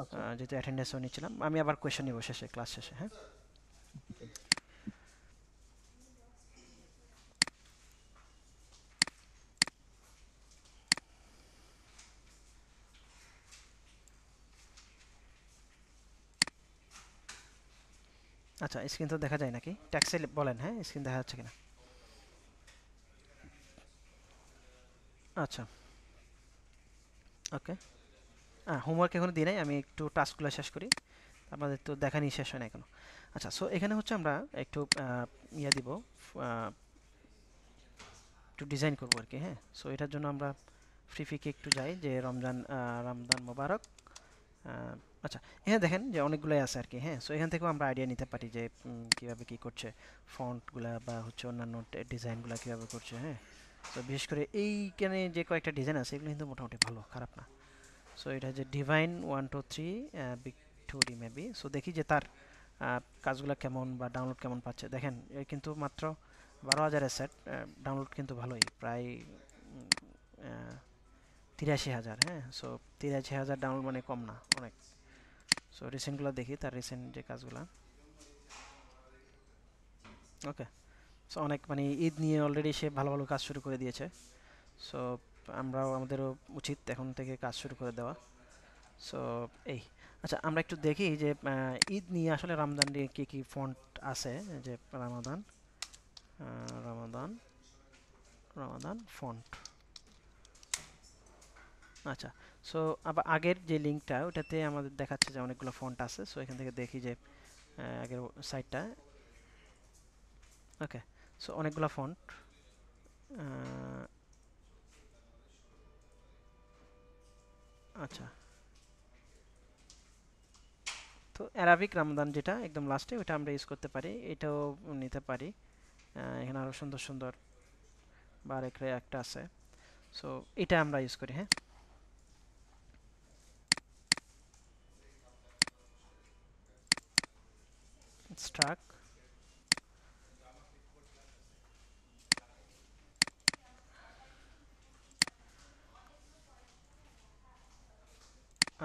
আচ্ছা, যেহেতু অ্যাটেন্ডেন্সও নিচ্ছিলাম। আমি আবার কোয়েশ্চেন নিব শেষে, ক্লাস শেষে, হ্যাঁ। আচ্ছা, স্ক্রিন তো দেখা যায় নাকি? ট্যাক্সে বলেন, হ্যাঁ স্ক্রিন দেখা যাচ্ছে কিনা। আচ্ছা, ওকে। হোমওয়ার্ক এখনো দিই নাই, আমি একটু টাস্কগুলো শেষ করি, আমাদের তো দেখানি শেষ হয় না এখনো। আচ্ছা, সো এখানে হচ্ছে আমরা একটু দিব, আহ, একটু ডিজাইন করবো আর কি, হ্যাঁ। সো এটার জন্য আমরা ফ্রি ফিকে একটু যাই, যে রমজান মোবারক। আহ, আচ্ছা, এখানে দেখেন যে অনেকগুলোই আছে আর কি, হ্যাঁ। সো এখান থেকেও আমরা আইডিয়া নিতে পারি যে কীভাবে কী করছে, ফন্টগুলা বা হচ্ছে অন্যান্য ডিজাইনগুলো কীভাবে করছে, হ্যাঁ। তো বিশেষ করে এইখানে যে কয়েকটা ডিজাইন আছে এগুলো কিন্তু মোটামুটি ভালো, খারাপ না। সো এটা যে divine 123 big 2D maybe. So দেখি যে তার কাজগুলো কেমন বা ডাউনলোড কেমন পাচ্ছে। দেখেন এর কিন্তু মাত্র 12,000 সেট, ডাউনলোড কিন্তু ভালোই, প্রায় 83,000, হ্যাঁ। সো 83,000 ডাউনলোড মানে কম না, অনেক। সো রিসেন্টগুলো দেখি, তার রিসেন্ট যে কাজগুলো, ওকে। সো অনেক মানে ঈদ নিয়ে অলরেডি সে ভালো ভালো কাজ শুরু করে দিয়েছে। সো আমরাও, আমাদেরও উচিত এখন থেকে কাজ শুরু করে দেওয়া। সো এই, আচ্ছা আমরা একটু দেখি যে ঈদ নিয়ে আসলে রমজান নিয়ে কী কী ফন্ট আছে। এই যে রামাদান, রামাদান, রামাদান ফন্ট। আচ্ছা, সো আবার আগের যে লিঙ্কটা ওটাতে আমাদের দেখাচ্ছে যে অনেকগুলো ফন্ট আছে। সো এখান থেকে দেখি যে আগের সাইটটা। ওকে, সো অনেকগুলো ফন্ট। আচ্ছা, তো অ্যারাবিক রামাদান যেটা একদম লাস্টে, ওটা আমরা ইউজ করতে পারি, এটাও নিতে পারি। এখানে আরও সুন্দর সুন্দর বারেকরে একটা আছে। সো এটা আমরা ইউজ করি। হ্যাঁ, স্ট্রাক।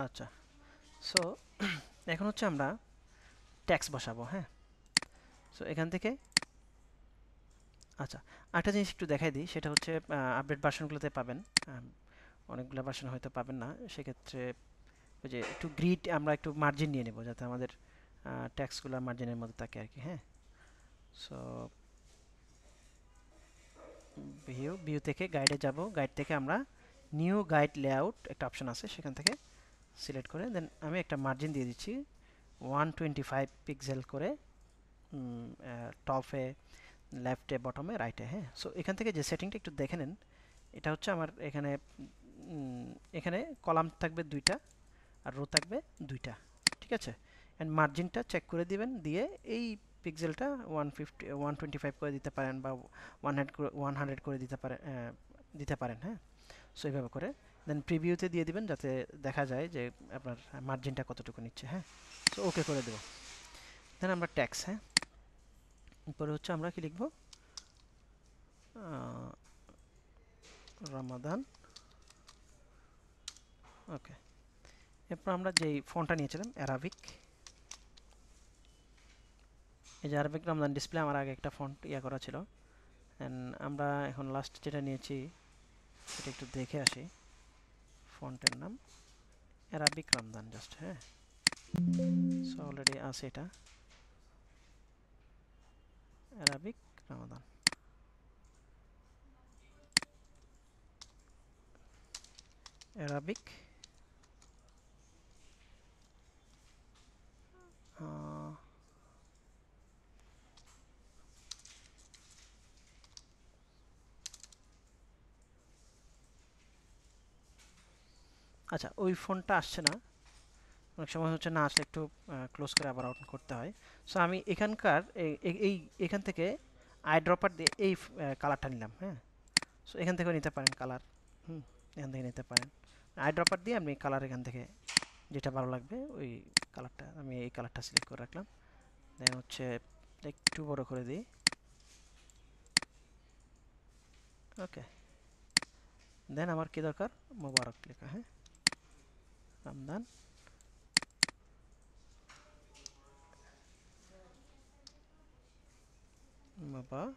আচ্ছা, সো এখন হচ্ছে আমরা ট্যাক্স বসাবো। হ্যাঁ, সো এখান থেকে আচ্ছা, একটা জিনিস একটু দেখাই দিই, সেটা হচ্ছে আপডেট ভার্সনগুলোতে পাবেন, অনেকগুলো ভার্সন হয়তো পাবেন না। সেক্ষেত্রে ওই যে একটু গ্রিড, আমরা একটু মার্জিন নিয়ে নেব যাতে আমাদের ট্যাক্সগুলো মার্জিনের মধ্যে থাকে আর কি। হ্যাঁ, সো ভিউ থেকে গাইডে যাব, গাইড থেকে আমরা নিউ গাইড লেআউট একটা অপশন আছে, সেখান থেকে সিলেক্ট করে দেন আমি একটা মার্জিন দিয়ে দিচ্ছি 125 পিক্সেল করে, টপে, লেফটে, বটমে, রাইটে। হ্যাঁ, সো এখান থেকে যে সেটিংটা একটু দেখে নেন, এটা হচ্ছে আমার এখানে এখানে কলাম থাকবে দুইটা আর রো থাকবে দুইটা, ঠিক আছে। অ্যান্ড মার্জিনটা চেক করে দিবেন, দিয়ে এই পিক্সেলটা 125 করে দিতে পারেন বা 100 করে দিতে পারেন। হ্যাঁ, সো এইভাবে করে দেন প্রিভিউতে দিয়ে দিবেন যাতে দেখা যায় যে আপনার মার্জিনটা কতটুকু নিচ্ছে। হ্যাঁ, সো ওকে করে দেবো। দেন আমরা ট্যাক্স, হ্যাঁ, পরে হচ্ছে আমরা কি লিখব, রামাদান। ওকে, এরপর আমরা যেই ফন্টটা নিয়েছিলাম অ্যারাবিক, এই যে আরবিক রমজান ডিসপ্লে, আমার আগে একটা ফন্ট করা ছিল। অ্যান্ড আমরা এখন লাস্ট যেটা নিয়েছি সেটা একটু দেখে আসি। ফন্টের নাম অ্যারাবিক রমজান জাস্ট। হ্যাঁ, সো অলরেডি আছে এটা, অ্যারাবিক রমাদান। অ্যারাবিক আচ্ছা, ওই ফোনটা আসছে না, অনেক সময় হচ্ছে না আসলে একটু ক্লোজ করে আবার আউট করতে হয়। সো আমি এখানকার এখান থেকে আই ড্রপার দিয়ে এই কালারটা নিলাম। হ্যাঁ, সো এখান থেকেও নিতে পারেন কালার, এখান থেকে নিতে পারেন। আই ড্রপার দিয়ে আপনি কালার এখান থেকে যেটা ভালো লাগবে ওই কালারটা, আমি এই কালারটা সিলেক্ট করে রাখলাম। দেন হচ্ছে একটু বড় করে দিই। ওকে, দেন আমার কি দরকার, মোবারক লেখা। হ্যাঁ, রমজান মোবারক।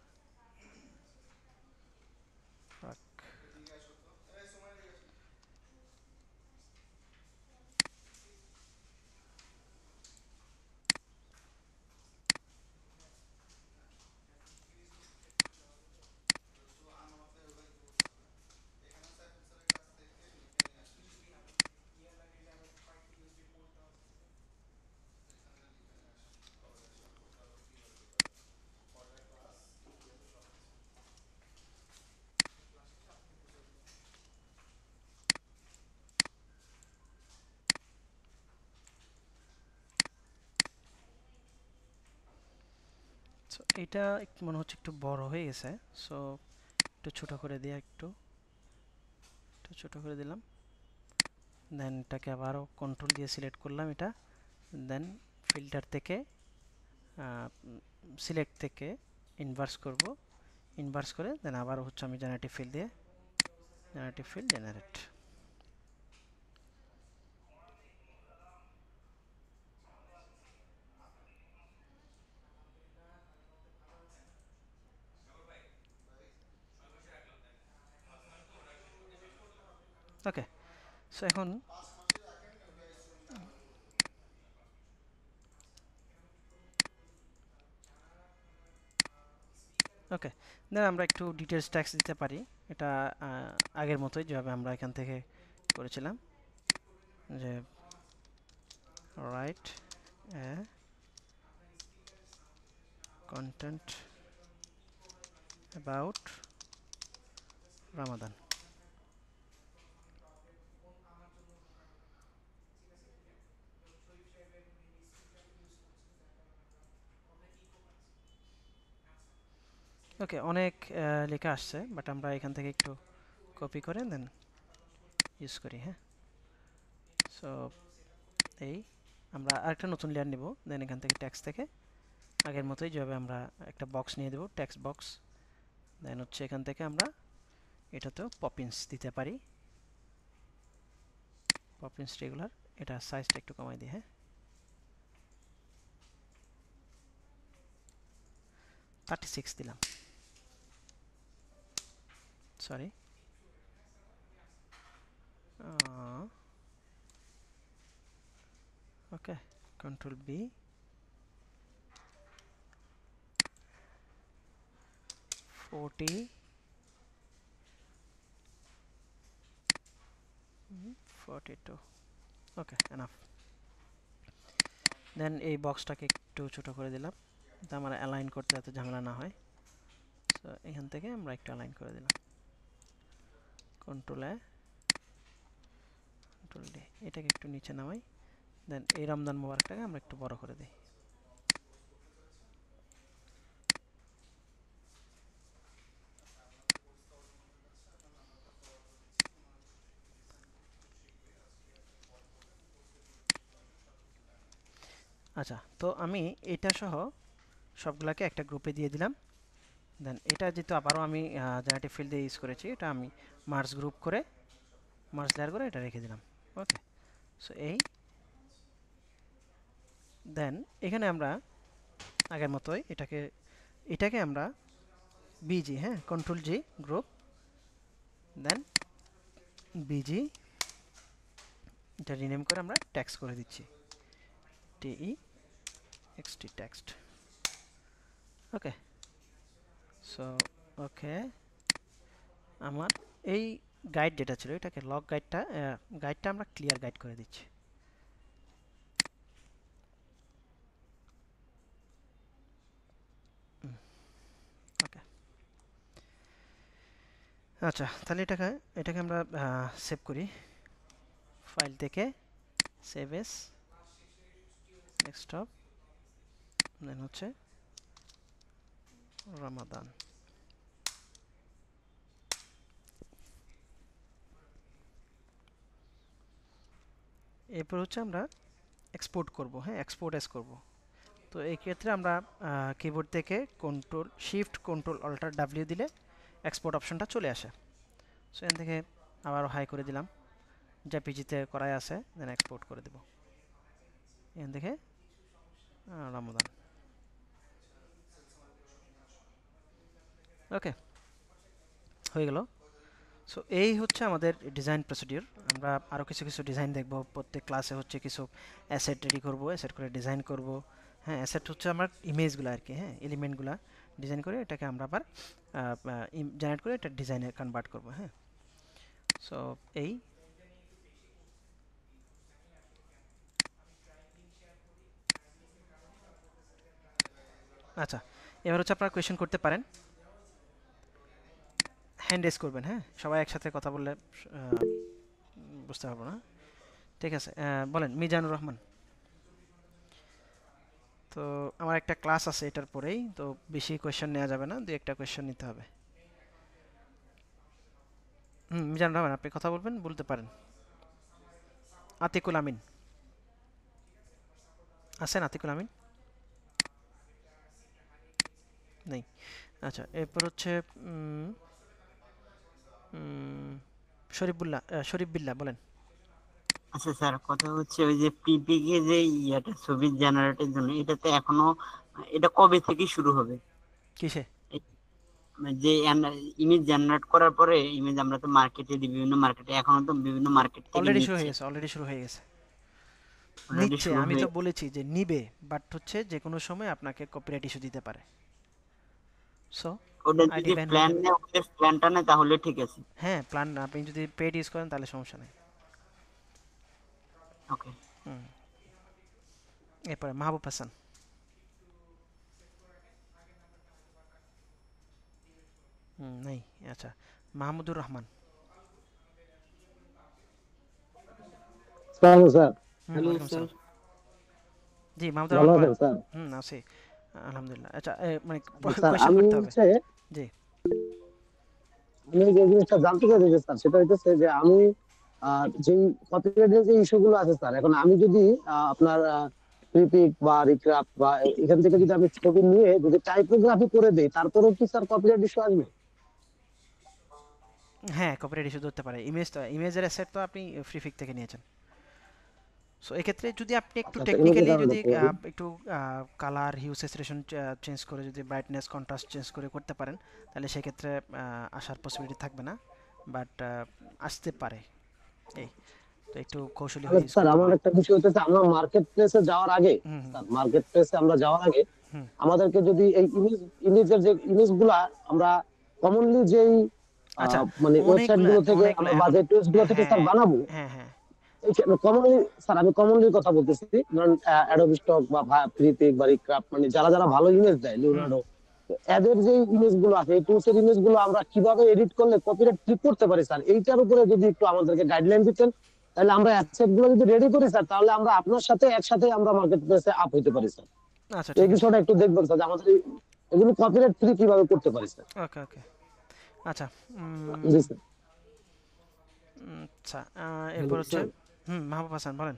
সো এটা একটু মনে হচ্ছে একটু বড় হয়ে গেছে। সো একটু ছোট করে দিয়ে একটু ছোট করে দিলাম। দেন এটাকে আবারও কন্ট্রোল দিয়ে সিলেক্ট করলাম এটা। দেন ফিল্টার থেকে সিলেক্ট থেকে ইনভার্স করব, ইনভার্স করে দেন আবার হচ্ছে আমি জেনারেটিভ ফিল দিয়ে জেনারেটিভ ফিল জেনারেট। ওকে, সো এখন ওকে, দেন আমরা একটু ডিটেলস ট্যাক্স দিতে পারি। এটা আগের মতোই যেভাবে আমরা এখান থেকে করেছিলাম, যে write a content about Ramadan. Okay, অনেক লেখা আসছে, বাট আমরা এখান থেকে একটু কপি করে দেন ইউজ করি। হ্যাঁ, সো এই আমরা আরেকটা নতুন লেয়ার নেব, দেন এখান থেকে ট্যাক্স থেকে আগের মতোই যেভাবে আমরা একটা বক্স নিয়ে দেবো, ট্যাক্স বক্স। দেন হচ্ছে এখান থেকে আমরা এটাতেও পপিন্স দিতে পারি, পপিন্স রেগুলার। এটা সাইজটা একটু কমাই দিই। হ্যাঁ, 36 দিলাম, সরি। ওকে, কন্ট্রোল বি, 40, 42। ওকে, এনাফ। দেন এই বক্সটাকে একটু ছোট করে দিলাম, যাতে আমার অ্যালাইন করতে এত ঝামেলা না হয়। সো এখান থেকে আমরা একটু অ্যালাইন করে দিলাম, কন্ট্রোল এ, কন্ট্রোল ডি, এটাকে একটু নিচে নামাই। দেন এই রমজান মোবারকটাকে আমরা একটু বড় করে দিই। আচ্ছা, তো আমি এটা সহ সবগুলাকে একটা গ্রুপে দিয়ে দিলাম। দেন এটা যেহেতু আবারও আমি জেনারেটিভ ফিল্ড দিয়ে ইউজ করেছি, এটা আমি মার্জ গ্রুপ করে, মার্জ লেয়ার করে এটা রেখে দিলাম। ওকে, সো এই দেন এখানে আমরা আগের মতোই এটাকে আমরা বিজি, হ্যাঁ, কন্ট্রোল জি গ্রুপ, দেন বিজি, এটা রিনেম করে আমরা ট্যাক্স করে দিচ্ছি, টিই এক্সটি টেক্সট। ওকে, সো ওকে, আমার এই গাইড যেটা ছিল, এটাকে লগ গাইডটা আমরা ক্লিয়ার গাইড করে দিচ্ছি। ওকে, আচ্ছা, তাহলে এটাকে আমরা সেভ করি, ফাইল থেকে সেভ এস, ডেস্কটপ, দেন হচ্ছে রামাদান। এরপর হচ্ছে আমরা এক্সপোর্ট করব। হ্যাঁ, এক্সপোর্ট এস করব। তো এই ক্ষেত্রে আমরা কিবোর্ড থেকে কন্ট্রোল অল্টার ডাব্লিউ দিলে এক্সপোর্ট অপশনটা চলে আসে। সো এখান থেকে আবার হাই করে দিলাম, জেপিজিতে করাই আছে, দেন এক্সপোর্ট করে দেব এখান থেকে রামাদান। ওকে, হয়ে গেল। সো এই হচ্ছে আমাদের ডিজাইন প্রসিডিউর। আমরা আরও কিছু ডিজাইন দেখব, প্রত্যেক ক্লাসে হচ্ছে কিছু অ্যাসেট রেডি করব, অ্যাসেট করে ডিজাইন করব। হ্যাঁ, অ্যাসেট হচ্ছে আমার ইমেজগুলো আর কি, হ্যাঁ, এলিমেন্টগুলো ডিজাইন করে এটাকে আমরা আবার জেনারেট করে এটা ডিজাইনে কনভার্ট করব। হ্যাঁ, সো এই আচ্ছা, এবার হচ্ছে আপনারা কোয়েশ্চেন করতে পারেন, হ্যান্ড রেজ করবেন। হ্যাঁ, সবাই একসাথে কথা বললে বুঝতে পারবো না। ঠিক আছে, বলেন মিজানুর রহমান। তো আমার একটা ক্লাস আছে এটার পরেই, তো বেশি কোয়েশ্চেন নেওয়া যাবে না, দুই একটা কোয়েশ্চেন নিতে হবে। মিজানুর রহমান, আপনি কথা বলবেন, বলতে পারেন। আতিকুল আমিন আছেন? আতিকুল আমিন নেই। আচ্ছা, এরপর হচ্ছে শরীফ বিল্লাহ, বলেন। আচ্ছা স্যার, কথা হচ্ছে ওই যে পিপিকে যে ইয়াটা ছবি জেনারেটের জন্য, এটাতে এখনো এটা কবে থেকে শুরু হবে? কিসে? যে ইমেজ জেনারেট করার পরে ইমেজ আমরা তো মার্কেটে দিই, বিভিন্ন মার্কেটে, এখনো তো বিভিন্ন মার্কেট থেকে অলরেডি শুরু নিচ্ছে। হয়ে গেছে, অলরেডি শুরু হয়ে গেছে, অলরেডি নিচ্ছে। শুরু আমি হয়ে তো বলেছি যে নিবে, বাট হচ্ছে যে কোনো সময় আপনাকে কপিরাইট ইস্যু দিতে পারে। সো ওটা আইডি যদি ব্যান হয়ে প্ল্যান যাবে। নেয়, ওদের প্ল্যানটা নেয় তাহলে ঠিক আছে। হ্যাঁ, প্ল্যান আপনি যদি পেড ইউজ করেন তাহলে সমস্যা নেই। ওকে। হুম। এরপরে মাহবুব হাসান। নেই। আচ্ছা, Mahmudur Rahman. Sir sir hello ওয়ালাইকুম স্যার। আসসালাম। জি, মাহমুদুর ভালো রহমান বলেন। আছেন স্যার? আছি আলহামদুলিল্লাহ। আচ্ছা, মানে স্যার কোয়েশ্চেন আমি করতে হবে। হচ্ছে জি। আমি যে জিনিসটা জানতে চাইছি যে স্যার সেটা হচ্ছে যে আমি যে কপিরাইটের যে ইস্যু গুলো আছে স্যার, এখন আমি যদি আপনার ক্রিপিক বা রিক্রাফট বা এখান থেকে যদি আমি ছবি নিয়ে যদি টাইপোগ্রাফি করে দেই তারপরেও কি স্যার কপিরাইট ইস্যু আসবে? হ্যাঁ, কপিরাইট ইস্যু ধরতে পারে। ইমেজের অ্যাসেট তো আপনি ফ্রিফিক থেকে নিয়েছেন। সো এক্ষেত্রে যদি আপনি একটু আচ্ছা আচ্ছা, এগুলো কি টেকনিক্যালি কারণে যদি তো একটু কালার হিউ স্যাচুরেশন চেঞ্জ করে, যদি ব্রাইটনেস কন্ট্রাস্ট চেঞ্জ করে করতে পারেন, তাহলে সেক্ষেত্রে আসার পসিবিলিটি থাকবে না, বাট আসতে পারে। এই তো একটু কৌশলী তাহলে হয়ে ইউজ স্যার করতে আমার হবে। একটা বিষয় হচ্ছে আমরা মার্কেট প্লেসে যাওয়ার আগে, হুম হুম স্যার মার্কেট প্লেসে আমরা যাওয়ার আগে হুম। আমাদেরকে যদি এই ইমেজের যে ইমেজ গুলা আমরা কমনলি যেই আচ্ছা, মানে ওয়েবসাইট অনেকগুলা গুলো থেকে অনেকগুলা আমরা বা এখন। যে পেজ গুলো থেকে স্যার হ্যাঁ বানাবো, হ্যাঁ হ্যাঁ। কমনলি স্যার আমি কমনলি কথা বলতেছি, ধরুন অ্যাডোবি স্টক বা ফ্রিপিক বা রিক্রাফট, মানে যারা যারা ভালো ইমেজ দেয়, হুম। লিওনার্ডো, এদের যে ইমেজ গুলো আছে এই টুলসের ইমেজ গুলো আমরা কিভাবে এডিট করলে কপিরাইট ঠিক করতে পারি স্যার, এইটার উপরে যদি একটু আমাদেরকে গাইডলাইন দিতেন, তাহলে আমরা অ্যাসেট গুলো যদি রেডি করি স্যার, তাহলে আমরা আপনার সাথে একসাথে আমরা মার্কেট প্লেসে আপ হইতে পারি স্যার। আচ্ছা, এই ঠিক আছে। বিষয়টা একটু দেখবেন স্যার যে আমাদের এগুলো কপিরাইট ফ্রি কিভাবে করতে পারি স্যার। ওকে ওকে। আচ্ছা। জি স্যার। আচ্ছা, হ্যালো এরপর হচ্ছে স্যার। মাহবুব হাসান বলেন।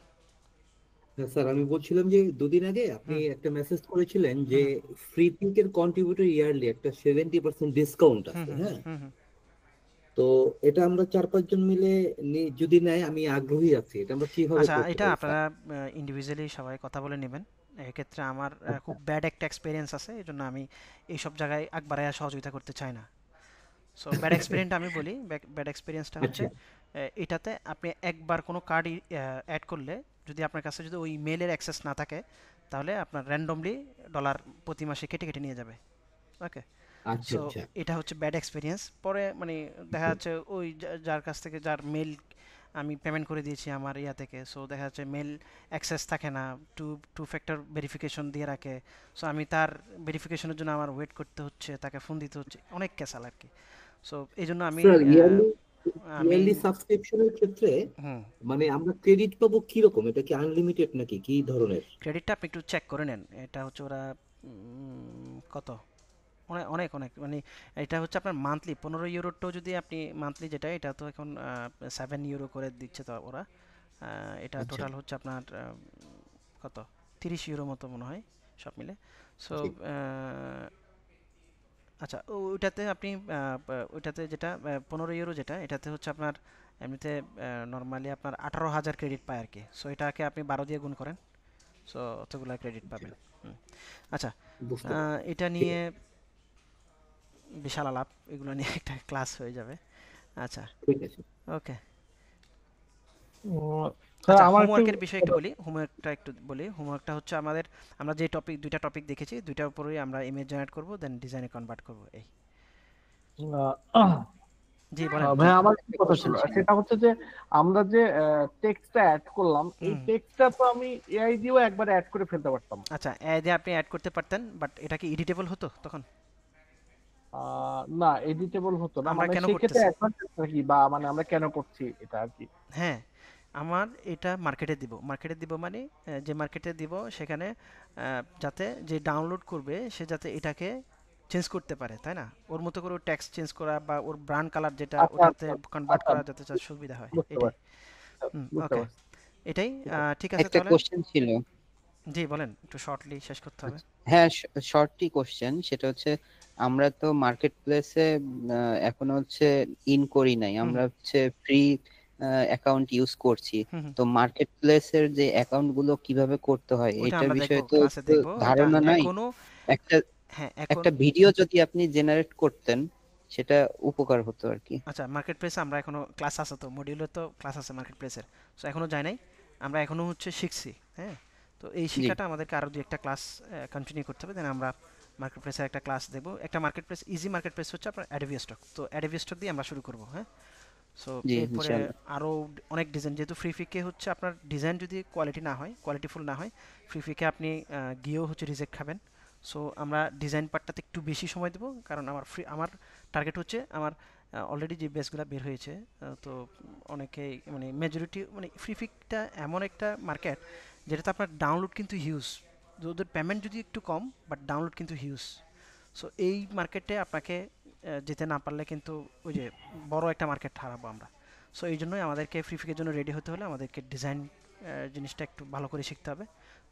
হ্যাঁ স্যার, আমি বলছিলাম যে দুদিন আগে আপনি হুম একটা মেসেজ করেছিলেন যে হুম ফ্রি পিকের কন্ট্রিবিউটর ইয়ারলি একটা 70% ডিসকাউন্ট হুম আছে, হুম হ্যাঁ। হুম হুম। তো এটা আমরা 4-5 জন মিলে যদি নেয়, আমি আগ্রহী আছি। এটা আমরা কিভাবে আচ্ছা, করতে এটা পারি স্যার? আপনারা ইন্ডিভিজুয়ালি সবাই কথা বলে নেবেন। এক্ষেত্রে আমার আচ্ছা খুব ব্যাড একটা এক্সপিরিয়েন্স আছে, এই জন্য আমি এইসব জায়গায় আগ বাড়াইয়া সহযোগিতা করতে চাই না। সো ব্যাড এক্সপিরিয়েন্সটা আমি বলি। ব্যাড এক্সপিরিয়েন্সটা হচ্ছে আচ্ছা এটাতে আপনি একবার কোনো কার্ড অ্যাড করলে, যদি আপনার কাছে যদি ওই মেলের অ্যাক্সেস না থাকে, তাহলে আপনার র্যান্ডমলি ডলার প্রতি মাসে কেটে কেটে নিয়ে যাবে। ওকে। আচ্ছা সো আচ্ছা। এটা হচ্ছে ব্যাড এক্সপিরিয়েন্স। পরে মানে দেখা জি। যাচ্ছে ওই যার কাছ থেকে যার মেল আমি পেমেন্ট করে দিয়েছি আমার ইয়া থেকে, সো দেখা যাচ্ছে মেল অ্যাক্সেস থাকে না, টু টু ফ্যাক্টর ভেরিফিকেশন দিয়ে রাখে। সো আমি তার ভেরিফিকেশনের জন্য আমার ওয়েট করতে হচ্ছে, তাকে ফোন দিতে হচ্ছে, অনেক ক্যাসাল আর কি। সো এই জন্য আমি স্যার, ইয়ারলি আমি ইয়ারলি সাবস্ক্রিপশনের ক্ষেত্রে হুম, মানে আমরা ক্রেডিট পাবো কিরকম? এটা কি আনলিমিটেড নাকি কি ধরনের? ক্রেডিটটা আপনি একটু চেক করে নেন। এটা হচ্ছে ওরা কত, অনেক অনেক অনেক মানে এটা হচ্ছে আপনার মান্থলি 15 ইউরোটাও যদি আপনি মান্থলি, যেটা এটা তো এখন 7 ইউরো করে দিচ্ছে তো ওরা। এটা আচ্ছা টোটাল হচ্ছে আপনার কত, 30 ইউরো মতো মনে হয় সব মিলে। সো ঠিক। আচ্ছা, ওইটাতে আপনি ওইটাতে যেটা 15 ইউরো, যেটা এটাতে হচ্ছে আপনার এমনিতে নর্মালি আপনার 18,000 ক্রেডিট পায় আর কি। সো এটাকে আপনি 12 দিয়ে গুণ করেন, সো অতগুলা ক্রেডিট আচ্ছা, পাবেন। হুম। আচ্ছা, বুঝতে পারছি। এটা ঠিক নিয়ে আছে। বিশাল আলাপ, এগুলো নিয়ে একটা ক্লাস হয়ে যাবে। আচ্ছা, ঠিক আছে। ওকে। স্যার আচ্ছা, আমার একটু হোমওয়ার্কের বিষয়ে একটু বলি। হোমওয়ার্কটা হচ্ছে আমাদের, আমরা যে দুইটা টপিক দেখেছি, দুইটার উপরেই আমরা ইমেজ জেনারেট করব, দেন ডিজাইনে কনভার্ট করব। এই আহ, জি বলেন কি। ভাই আমার কি একটা কথা ছিল কোশ্চেন ছিল। সেটা হচ্ছে যে আমরা যে টেক্সটটা অ্যাড করলাম, এই হুম। টেক্সটটা তো আমি এআই দিয়েও একবার অ্যাড করে ফেলতে পারতাম। আচ্ছা, এ দিয়ে আপনি অ্যাড করতে পারতেন, বাট এটা কি এডিটেবল হতো তখন? না, এডিটেবল হতো না, আমরা মানে কেন সেই ক্ষেত্রে করতেছি? অ্যাডভান্টেজ কি, বা মানে আমরা কেন করছি এটা আর কি। হ্যাঁ, আমার এটা মার্কেটে দিব মানে যে মার্কেটে দিব সেখানে যাতে যে ডাউনলোড করবে সে যাতে এটাকে চেঞ্জ করতে পারে, তাই না? ওর মতো করে টেক্সট চেঞ্জ করা বা ওর ব্র্যান্ড কালার যেটা আচ্ছা ওটাতে আচ্ছা কনভার্ট আচ্ছা, করা যাতে তার সুবিধা হয়, বুঝতে এটাই। পারছি বুঝতে ওকে, পারছি। এটাই। ঠিক আছে। ঠিক আছে একটা তাহলে। কোশ্চেন ছিল। জি বলেন, একটু শর্টলি শেষ করতে হবে। আচ্ছা, হ্যাঁ, শর্টই কোশ্চেন। সেটা হচ্ছে আমরা তো মার্কেট প্লেসে এখনো হচ্ছে ইন করি নাই, হুম আমরা হুম হচ্ছে ফ্রি অ্যাকাউন্ট ইউজ করছি। হুম হুম। তো মার্কেট প্লেসের যে অ্যাকাউন্ট গুলো কিভাবে করতে হয় ওইটা এটার আমরা দেখবো, বিষয়ে তো ক্লাসে একটু দেখবো এটা ধারণা নাই। এখনো। একটা হ্যাঁ, এখন। একটা ভিডিও যদি আপনি জেনারেট করতেন সেটা উপকার হতো আর কি। আচ্ছা, মার্কেট প্লেসে আমরা এখনো ক্লাস আছে তো, মডিউলের তো ক্লাস আছে মার্কেট প্লেসের। সো এখনো যাই নাই, আমরা এখনো হচ্ছে শিখছি। হ্যাঁ, তো এই জি, শিক্ষাটা আমাদেরকে আরো দুই একটা ক্লাস কন্টিনিউ করতে হবে, দেন আমরা মার্কেট প্লেসের একটা ক্লাস দেব। একটা market place, easy market place হচ্ছে আপনার অ্যাডোবি স্টক। তো অ্যাডোবি স্টক দিয়ে আমরা শুরু করব, হ্যাঁ। সো জি এরপরে ইনশাআল্লাহ। আরও অনেক ডিজাইন, যেহেতু ফ্রি ফিকে হচ্ছে আপনার ডিজাইন যদি কোয়ালিটিফুল না হয়, ফ্রি ফিকে আপনি গিয়েও হচ্ছে রিজেক্ট খাবেন। সো আমরা ডিজাইন পার্টটাতে একটু বেশি সময় দেবো, কারণ আমার টার্গেট হচ্ছে আমার অলরেডি যে বেসগুলো বের হয়েছে, তো অনেকেই মানে মেজরিটি মানে ফ্রি ফিকটা এমন একটা মার্কেট যেটাতে আপনার ডাউনলোড কিন্তু হিউজ, ওদের পেমেন্ট যদি একটু কম, বাট ডাউনলোড কিন্তু হিউজ। সো এই মার্কেটে আপনাকে যেতে না পারলে কিন্তু ওই যে বড় একটা মার্কেট হারাবো আমরা। সো এই জন্যই আমাদেরকে ফ্রি ফিকের জন্য রেডি হতে হলে আমাদেরকে ডিজাইন জিনিসটা একটু ভালো করে শিখতে হবে।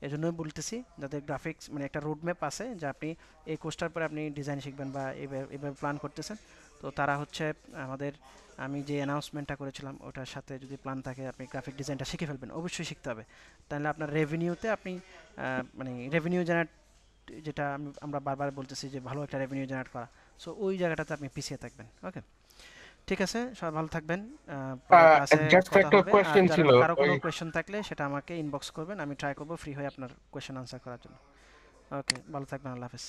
এই জন্যই বলতেছি, যাদের গ্রাফিক্স মানে একটা রোড ম্যাপ আছে যে আপনি এই কোর্সটার পরে আপনি ডিজাইন শিখবেন বা এভাবে প্ল্যান করতেছেন, তো তারা হচ্ছে আমাদের, আমি যে অ্যানাউন্সমেন্টটা করেছিলাম ওটার সাথে যদি প্ল্যান থাকে, আপনি গ্রাফিক ডিজাইনটা শিখে ফেলবেন, অবশ্যই শিখতে হবে। তাহলে আপনার রেভিনিউতে আপনি মানে রেভিনিউ জেনারেট, যেটা আমরা বারবার বলতেছি যে ভালো একটা রেভিনিউ জেনারেট করা, সো ওই জায়গাটাতে আপনি পিছিয়ে থাকবেন। ওকে, ঠিক আছে, সবাই ভালো থাকবেন, পরের ক্লাসে জাস্ট কথা একটা হবে। আর কোয়েশ্চেন ছিল কারো কোনো ওই কোয়েশ্চেন থাকলে সেটা আমাকে ইনবক্স করবেন, আমি ট্রাই করবো ফ্রি হয়ে আপনার কোয়েশ্চেন আনসার করার জন্য। ওকে, ভালো থাকবেন, আল্লাহ হাফেজ।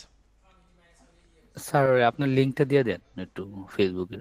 স্যার আপনার লিঙ্কটা দিয়ে দেন একটু ফেসবুকে।